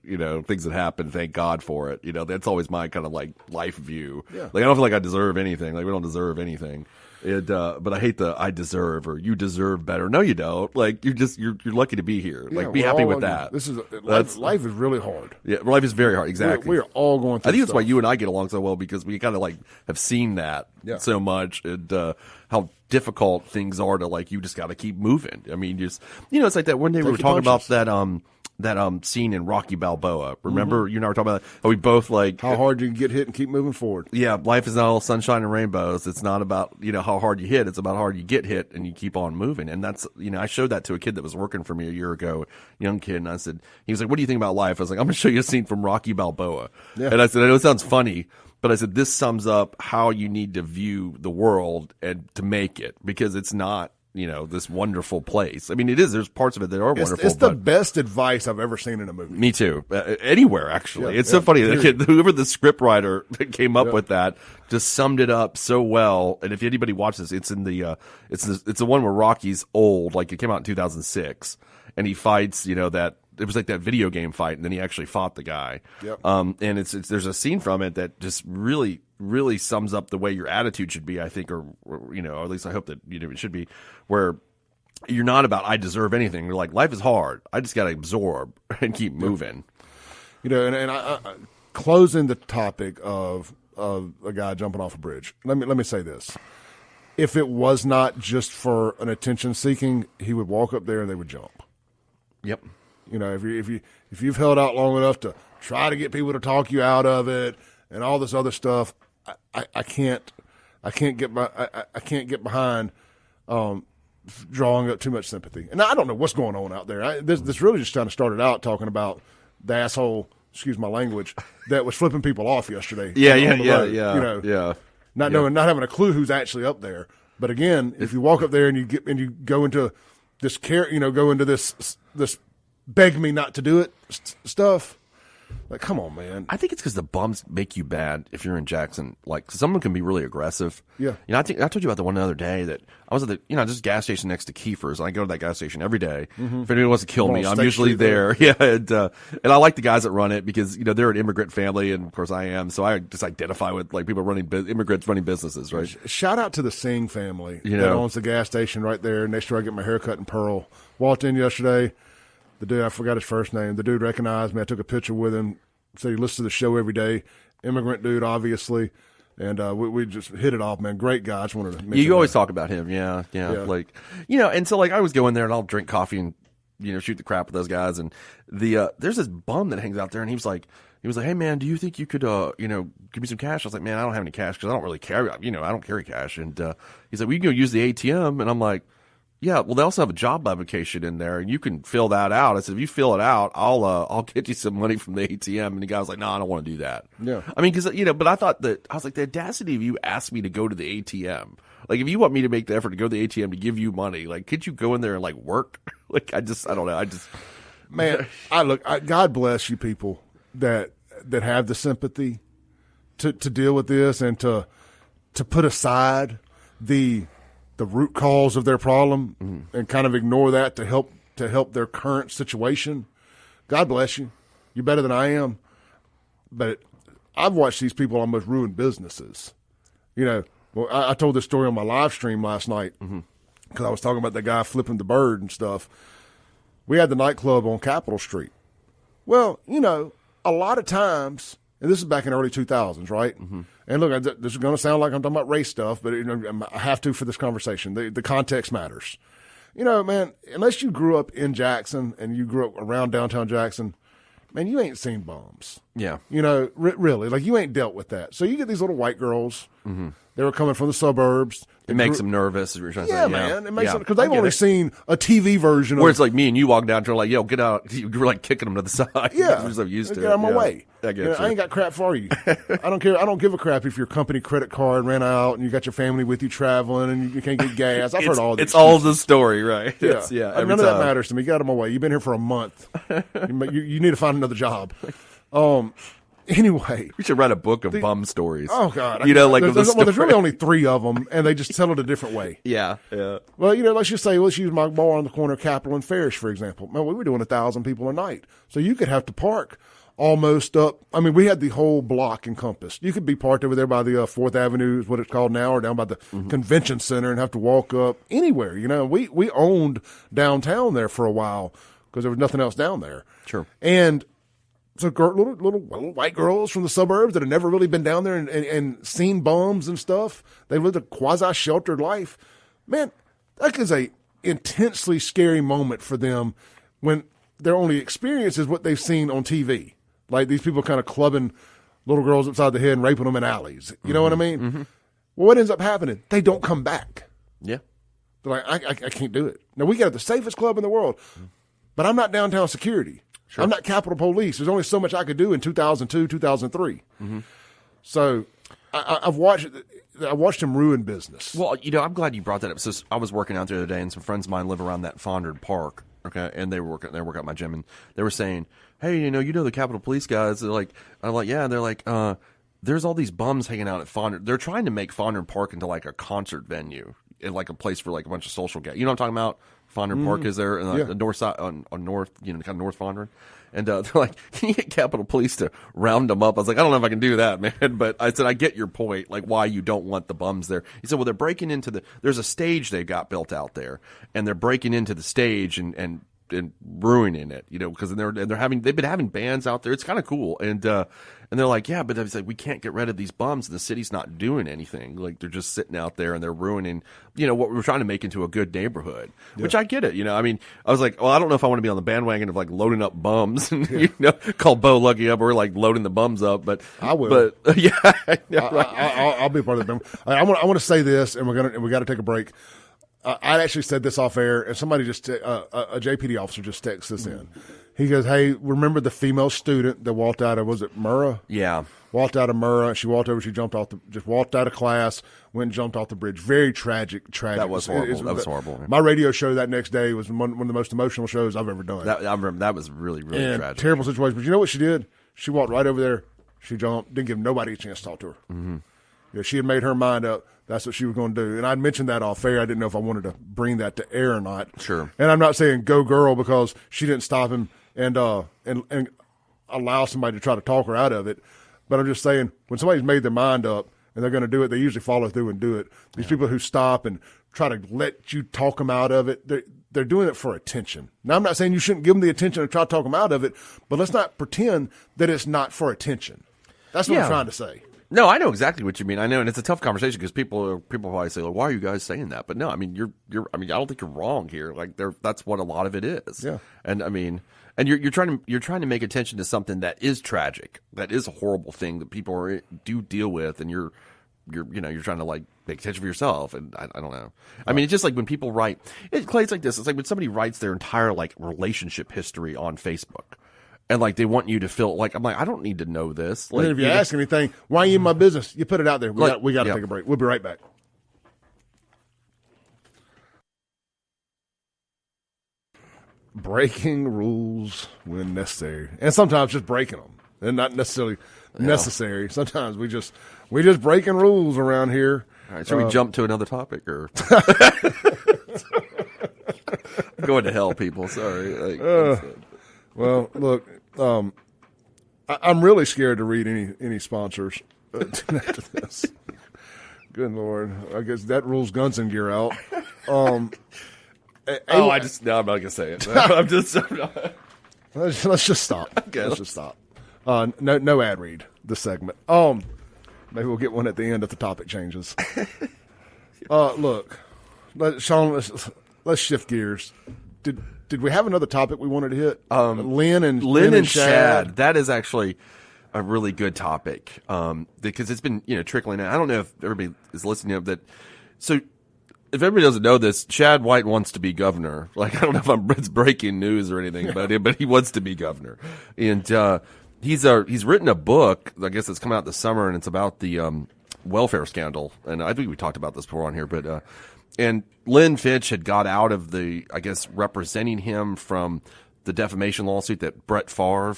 S2: things that happen, thank God for it. That's always my kind of, like, life view. Yeah. Like, I don't feel like I deserve anything. Like, we don't deserve anything. But I hate the I deserve or you deserve better. No, you don't. Like, you're lucky to be here. Like, be happy with that.
S1: Life is really hard.
S2: Yeah, life is very hard. Exactly.
S1: We're all going through
S2: I think that's why you and I get along so well, because we kind of, like, have seen that so much, and how difficult things are to, like, you just got to keep moving. I mean, it's like that one day we were talking about that scene in Rocky Balboa. Remember, you and I were talking about how we both, like,
S1: how hard you can get hit and keep moving forward.
S2: Yeah, life is not all sunshine and rainbows. It's not about how hard you hit. It's about how hard you get hit and you keep on moving. And that's I showed that to a kid that was working for me a year ago, young kid, and I said, he was like, "What do you think about life?" I was like, "I'm going to show you a scene from Rocky Balboa." Yeah. And I said, "I know it sounds funny, but I said, this sums up how you need to view the world and to make it, because it's not, this wonderful place. I mean, it is. There's parts of it that are wonderful.
S1: It's the best advice I've ever seen in a movie.
S2: Me too. Anywhere, actually. It's so funny. Whoever the script writer that came up with that just summed it up so well. And if anybody watches, it's in the it's the one where Rocky's old. Like, it came out in 2006, and he fights. That. It was like that video game fight, and then he actually fought the guy. Yep. And there's a scene from it that just really, really sums up the way your attitude should be, I think, or at least I hope that it should be, where you're not about I deserve anything. You're like, life is hard. I just got to absorb and keep moving.
S1: And I closing the topic of a guy jumping off a bridge. Let me say this: if it was not just for an attention seeking, he would walk up there and they would jump. Yep. If you've held out long enough to try to get people to talk you out of it and all this other stuff, I can't get behind drawing up too much sympathy. And I don't know what's going on out there. This really just kind of started out talking about the asshole, excuse my language, that was flipping people off yesterday.
S2: Yeah.
S1: Not having a clue who's actually up there. But again, if you walk up there and you go into this go into this beg me not to do it stuff. Like, come on, man.
S2: I think it's because the bums make you bad if you're in Jackson. Like, someone can be really aggressive.
S1: Yeah.
S2: I think I told you about the one the other day that I was at the just gas station next to Kiefer's. And I go to that gas station every day. Mm-hmm. If anyone wants to kill me, I'm usually there. Yeah. And I like the guys that run it because they're an immigrant family, and of course I am. So I just identify with, like, people immigrants running businesses, right?
S1: Shout out to the Singh family that owns the gas station right there next to where I get my haircut in Pearl. Walked in yesterday. The dude, I forgot his first name. The dude recognized me. I took a picture with him. So he listens to the show every day. Immigrant dude, obviously. And we just hit it off, man. Great guy. I just wanted to mention
S2: You always
S1: that.
S2: talk about him, yeah. Like, and so like I always go in there and I'll drink coffee and shoot the crap with those guys. And there's this bum that hangs out there, and he was like, hey man, do you think you could give me some cash? I was like, man, I don't have any cash because I don't really carry, I don't carry cash. And he's like, well, you can go use the ATM, and I'm like, yeah, well, they also have a job application in there, and you can fill that out. I said, if you fill it out, I'll get you some money from the ATM. And the guy was like, no, I don't want to do that.
S1: Yeah.
S2: I mean, because, but I was like, the audacity of you asked me to go to the ATM. Like, if you want me to make the effort to go to the ATM to give you money, like, could you go in there and, like, work? Like, I don't know.
S1: Man, God bless you people that have the sympathy to deal with this and to put aside the root cause of their problem and kind of ignore that to help their current situation. God bless you. You're better than I am. But I've watched these people almost ruin businesses. Well, I told this story on my live stream last night because I was talking about that guy flipping the bird and stuff. We had the nightclub on Capitol Street. Well, a lot of times, and this is back in the early 2000s, right? Mm-hmm. And look, this is going to sound like I'm talking about race stuff, but I have to for this conversation. The context matters. Man, unless you grew up in Jackson and you grew up around downtown Jackson, man, you ain't seen bombs.
S2: Yeah.
S1: Really, like you ain't dealt with that. So you get these little white girls. Mm-hmm. They were coming from the suburbs.
S2: It makes them nervous. Is what you're trying to say.
S1: Man. It makes them, because they've only seen a TV version of.
S2: Where it's like me and you walk down to like, yo, get out. You were like kicking them to the side.
S1: Yeah.
S2: You're so used to
S1: get out of my way.
S2: I get you.
S1: I ain't got crap for you. I don't care. I don't give a crap if your company credit card ran out and you got your family with you traveling and you can't get gas. I've heard all this.
S2: It's all the story, right?
S1: Yeah. None of that matters to me. Get out of my way. You've been here for a month. You need to find another job. Anyway,
S2: we should write a book of bum stories.
S1: Oh God,
S2: there's
S1: really only 3 of them, and they just tell it a different way.
S2: Yeah.
S1: Well, let's just say, let's use my bar on the corner of Capitol and Farish, for example. Man, we were doing 1,000 people a night, so you could have to park almost up. I mean, we had the whole block encompassed. You could be parked over there by the 4th Avenue, is what it's called now, or down by the convention center, and have to walk up anywhere. We owned downtown there for a while because there was nothing else down there.
S2: Sure.
S1: And so little white girls from the suburbs that have never really been down there and seen bombs and stuff. They lived a quasi-sheltered life. Man, that is a intensely scary moment for them when their only experience is what they've seen on TV. Like these people kind of clubbing little girls upside the head and raping them in alleys. You know what I mean? Mm-hmm. Well, what ends up happening? They don't come back.
S2: Yeah.
S1: They're like, I can't do it. Now, we got the safest club in the world, but I'm not downtown security. Sure. I'm not Capitol Police. There's only so much I could do in 2002, 2003. Mm-hmm. So I've watched him ruin business.
S2: Well, I'm glad you brought that up. So I was working out the other day, and some friends of mine live around that Fondard Park. Okay, and they work at my gym, and they were saying, "Hey, the Capitol Police guys." They're like, I'm like, yeah. And they're like, there's all these bums hanging out at Fondard. They're trying to make Fondard Park into like a concert venue, and like a place for like a bunch of social guys. You know what I'm talking about? Fondard Park is there, and the north side on north, kind of North Fondard. And they're like, can you get Capitol Police to round them up? I was like, I don't know if I can do that, man. But I said, I get your point, like why you don't want the bums there. He said, well, they're breaking into there's a stage they got built out there, and they're breaking into the stage and ruining it, because they've been having bands out there. It's kind of cool. And they're like, yeah, but it's like, we can't get rid of these bums, and the city's not doing anything. Like they're just sitting out there and they're ruining, what we're trying to make into a good neighborhood, which I get it. I mean, I was like, well, I don't know if I want to be on the bandwagon of like loading up bums and, call Bo Lucky up. We're like loading the bums up, but
S1: I will.
S2: But yeah,
S1: I'll be a part of the bum. I want to say this, and we got to take a break. I actually said this off air, and somebody a JPD officer just texted us in. He goes, hey, remember the female student that walked out of, was it Murrah?
S2: Yeah.
S1: Walked out of Murrah. She walked over, just walked out of class, went and jumped off the bridge. Very tragic.
S2: That was horrible. That was horrible.
S1: My radio show that next day was one of the most emotional shows I've ever done.
S2: I remember that was really, really tragic.
S1: Terrible situation. But you know what she did? She walked right over there. She jumped, didn't give nobody a chance to talk to her. Mm-hmm. She had made her mind up. That's what she was going to do. And I'd mentioned that off air. I didn't know if I wanted to bring that to air or not.
S2: Sure.
S1: And I'm not saying go girl because she didn't stop him and allow somebody to try to talk her out of it. But I'm just saying when somebody's made their mind up and they're going to do it, they usually follow through and do it. These people who stop and try to let you talk them out of it, they're doing it for attention. Now, I'm not saying you shouldn't give them the attention and try to talk them out of it, but let's not pretend that it's not for attention. That's what I'm trying to say.
S2: No, I know exactly what you mean. I know, and it's a tough conversation because people probably say, like, "Why are you guys saying that?" But no, I mean, I mean, I don't think you're wrong here. Like, that's what a lot of it is.
S1: Yeah.
S2: And I mean, and you're trying to make attention to something that is tragic, that is a horrible thing that people do deal with, and you're trying to like make attention for yourself. And I don't know. I mean, it's just like when people write, Clay, it's like this. It's like when somebody writes their entire like relationship history on Facebook. And, like, they want you to feel like, I'm like, I don't need to know this. Like,
S1: and if you ask anything, why are you in my business? You put it out there. We got to take a break. We'll be right back. Breaking rules when necessary. And sometimes just breaking them. And not necessarily necessary. Sometimes we just breaking rules around here.
S2: All right, should we jump to another topic? Or I'm going to hell, people. Sorry.
S1: Well, look, I'm really scared to read any sponsors after this. Good Lord. I guess that rules guns and gear out.
S2: I'm not going to say it.
S1: Let's just stop.
S2: Okay,
S1: let's just stop. No ad read this segment. Maybe we'll get one at the end if the topic changes. Look, Shaun, let's shift gears. Did we have another topic we wanted to hit? Lynn and Shad.
S2: That is actually a really good topic because it's been trickling out. I don't know if everybody is listening to that. So if everybody doesn't know this, Shad White wants to be governor. Like, I don't know if it's breaking news or anything about it, but he wants to be governor. And he's written a book, I guess it's come out this summer, and it's about the welfare scandal. And I think we talked about this before on here, but and Lynn Fitch had got out of the, I guess, representing him from the defamation lawsuit that Brett Favre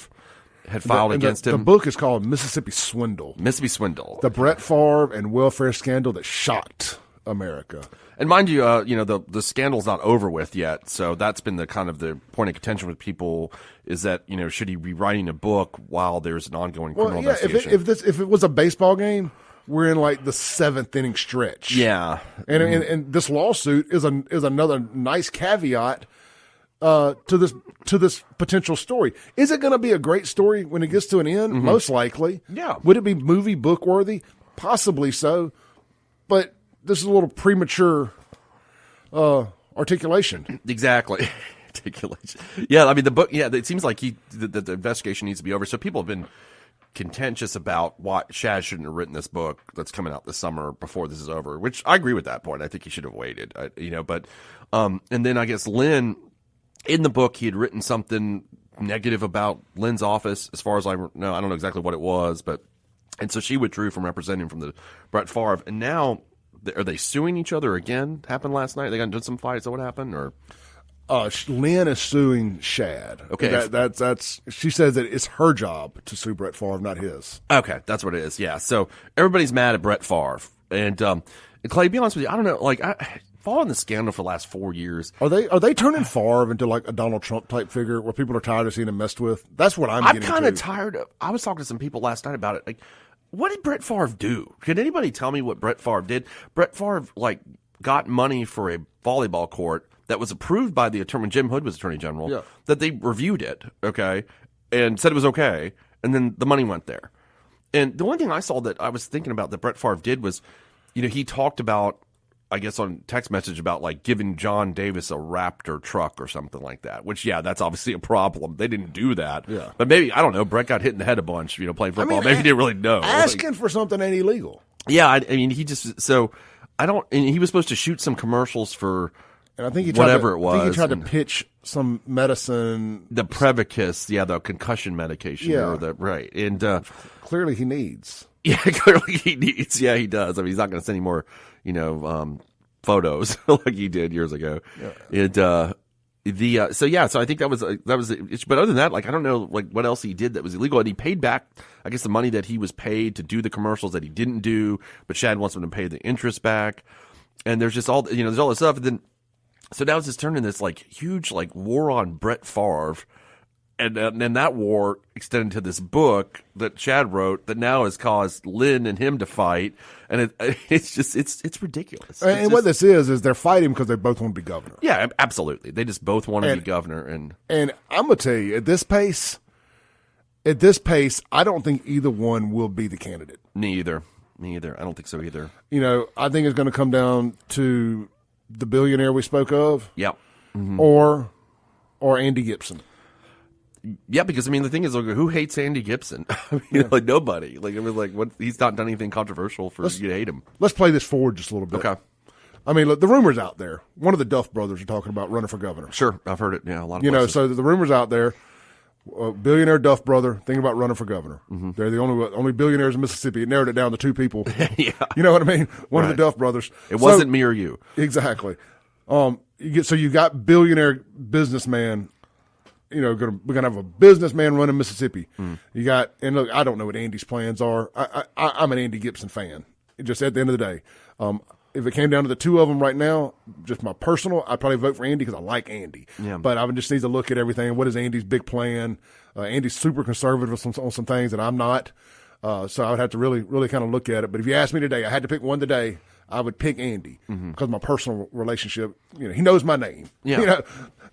S2: had filed against him.
S1: The book is called Mississippi Swindle.
S2: The
S1: Brett Favre and welfare scandal that shocked America.
S2: And mind you, the scandal's not over with yet, so that's been the kind of the point of contention with people is that should he be writing a book while there's an ongoing criminal investigation?
S1: If it was a baseball game, we're in like the 7th inning stretch.
S2: Yeah,
S1: and this lawsuit is another nice caveat to this potential story. Is it going to be a great story when it gets to an end? Mm-hmm. Most likely.
S2: Yeah.
S1: Would it be movie book worthy? Possibly so, but this is a little premature articulation.
S2: Exactly. Articulation. Yeah, I mean the book. Yeah, it seems like the investigation needs to be over. So people have been contentious about why Shad shouldn't have written this book that's coming out this summer before this is over, which I agree with that point. I think he should have waited, but and then I guess Lynn, in the book, he had written something negative about Lynn's office, as far as I know. I don't know exactly what it was, and so she withdrew from representing from the Brett Favre, and now are they suing each other again? Happened last night? They got into some fight? Is that what happened? Or
S1: Lynn is suing Shad.
S2: Okay,
S1: that's she says that it's her job to sue Brett Favre, not his.
S2: Okay, that's what it is. Yeah, so everybody's mad at Brett Favre, and Clay, to be honest with you, I don't know. Like, following the scandal for the last 4 years,
S1: are they turning Favre into like a Donald Trump type figure where people are tired of seeing him messed with? That's what I'm
S2: kind of tired of. I was talking to some people last night about it. Like, what did Brett Favre do? Can anybody tell me what Brett Favre did? Brett Favre got money for a volleyball court that was approved by the attorney when Jim Hood was Attorney General.
S1: Yeah.
S2: That they reviewed it, okay, and said it was okay, and then the money went there. And the one thing I saw that I was thinking about that Brett Favre did was, he talked about, I guess on text message about like giving John Davis a Raptor truck or something like that, which, that's obviously a problem. They didn't do that.
S1: Yeah.
S2: But maybe, I don't know, Brett got hit in the head a bunch, playing football. Maybe he didn't really know.
S1: Asking for something ain't illegal.
S2: Yeah. I mean, he was supposed to shoot some commercials for,
S1: and I think he
S2: whatever it was.
S1: I think he tried to pitch some medicine.
S2: The Prevacus, the concussion medication.
S1: Yeah.
S2: Right. And
S1: clearly he needs.
S2: Yeah, clearly he needs. Yeah, he does. I mean, he's not going to send any more, photos like he did years ago.
S1: Yeah.
S2: And so I think that was the issue. But other than that, like, I don't know, like, what else he did that was illegal. And he paid back, I guess, the money that he was paid to do the commercials that he didn't do. But Shad wants him to pay the interest back. And there's just all, there's all this stuff. And then, so now it's just turned into this like huge like war on Brett Favre And that war extended to this book that Chad wrote that now has caused Lynn and him to fight, and it's ridiculous.
S1: And what this is they're fighting because they both want to be governor.
S2: Yeah, absolutely. They just both want to be governor, and
S1: I'm gonna tell you, at this pace, I don't think either one will be the candidate.
S2: Me either. I don't think so either.
S1: I think it's going to come down to the billionaire we spoke of, or Andy Gibson.
S2: Yeah, because the thing is, who hates Andy Gibson? Like nobody. Like what? He's not done anything controversial for you to hate him.
S1: Let's play this forward just a little bit.
S2: Okay.
S1: Look, the rumors out there. One of the Duff brothers are talking about running for governor.
S2: Sure, I've heard it. Yeah, a lot of places.
S1: So the rumors out there. Billionaire Duff brother thinking about running for governor. They're the only billionaires in Mississippi. It narrowed it down to two people.
S2: Yeah.
S1: You know what I mean? One of the Duff brothers.
S2: It wasn't me or you.
S1: Exactly. You got billionaire businessman. We're gonna have a businessman running Mississippi. You got, and look, I don't know what Andy's plans are. I'm an Andy Gibson fan. Just at the end of the day, if it came down to the two of them right now, just my personal, I'd probably vote for Andy because I like Andy.
S2: Yeah.
S1: But I would just need to look at everything. What is Andy's big plan? Andy's super conservative on some things that I'm not. So I would have to really, really kind of look at it. But if you asked me today, I had to pick one today, I would pick Andy because my personal relationship, he knows my name.
S2: Yeah.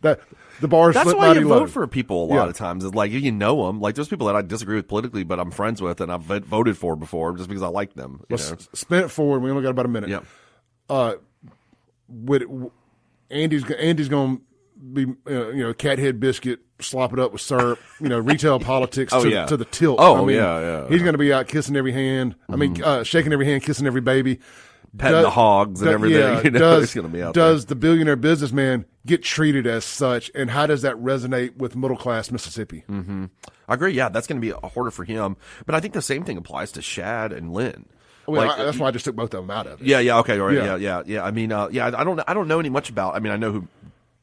S1: The bar's
S2: That's
S1: lit
S2: why
S1: mighty
S2: you
S1: low.
S2: vote for people a lot of times. It's like you know them. Like there's people that I disagree with politically, but I'm friends with and I've voted for before just because I like them.
S1: Let's spin it forward. We only got about a minute.
S2: Yeah.
S1: Andy's going to be cat head biscuit, slop it up with syrup. Retail politics to the tilt. He's going to be out kissing every hand. Shaking every hand, kissing every baby.
S2: Petting the hogs and everything.
S1: Yeah,
S2: he's going to be out
S1: does the billionaire businessman get treated as such, and how does that resonate with middle-class Mississippi?
S2: Mm-hmm. I agree. Yeah, that's going to be harder for him. But I think the same thing applies to Shad and Lynn.
S1: That's why I just took both of them out of it.
S2: Yeah, okay, all right, yeah. I don't know any much about. I know who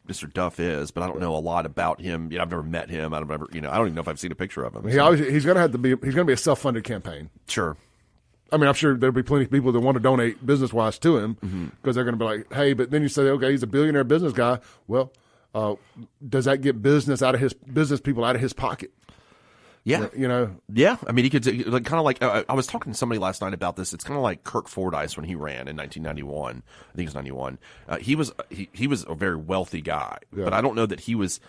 S2: Mr. Duff is, but I don't know a lot about him. I've never met him. I don't even know if I've seen a picture of him.
S1: He's going to be a self-funded campaign.
S2: Sure.
S1: I'm sure there'll be plenty of people that want to donate business-wise to him because they're going to be like, hey, but then you say, okay, he's a billionaire business guy. Well, does that get business people out of his pocket?
S2: Yeah. Yeah. He could kind of like I was talking to somebody last night about this. It's kind of like Kirk Fordyce when he ran in 1991. I think it was 91. He was a very wealthy guy, but I don't know that he was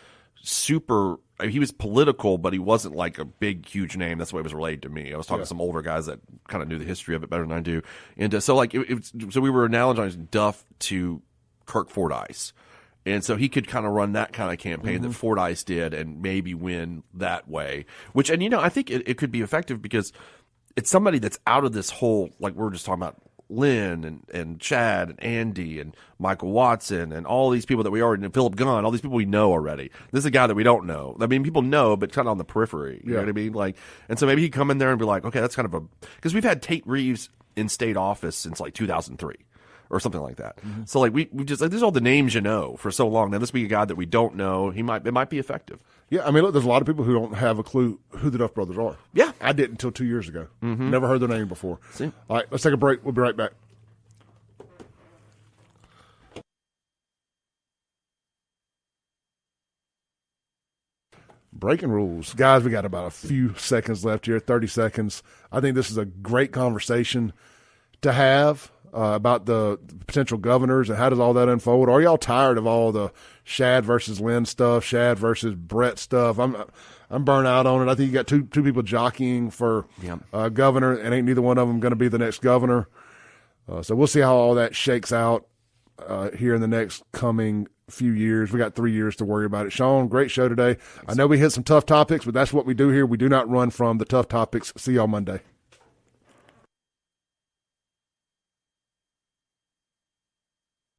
S2: super. He was political, but he wasn't like a big, huge name. That's the way it was relayed to me. I was talking to some older guys that kind of knew the history of it better than I do, and so we were analogizing Duff to Kirk Fordyce. And so he could kind of run that kind of campaign that Fordyce did and maybe win that way. Which, and I think it could be effective because it's somebody that's out of this whole, like we were just talking about, Lynn and Chad and Andy and Michael Watson and all these people that we already know, Philip Gunn, all these people we know already. This is a guy that we don't know. People know, but kind of on the periphery. You know what I mean? And so maybe he'd come in there and be like, okay, that's kind of because we've had Tate Reeves in state office since 2003. Or something like that. So we just these are all the names for so long. Now this be a guy that we don't know. It might be effective.
S1: Yeah, look, there's a lot of people who don't have a clue who the Duff brothers are.
S2: Yeah,
S1: I didn't until 2 years ago. Never heard their name before.
S2: See?
S1: All right, let's take a break. We'll be right back. Breaking rules, guys. We got about a few seconds left here. 30 seconds. I think this is a great conversation to have. About the potential governors and how does all that unfold? Are y'all tired of all the Shad versus Lynn stuff, Shad versus Brett stuff? I'm burnt out on it. I think you got two people jockeying for governor, and ain't neither one of them going to be the next governor. So we'll see how all that shakes out here in the next coming few years. We got 3 years to worry about it. Shaun, great show today. Thanks. I know we hit some tough topics, but that's what we do here. We do not run from the tough topics. See y'all Monday.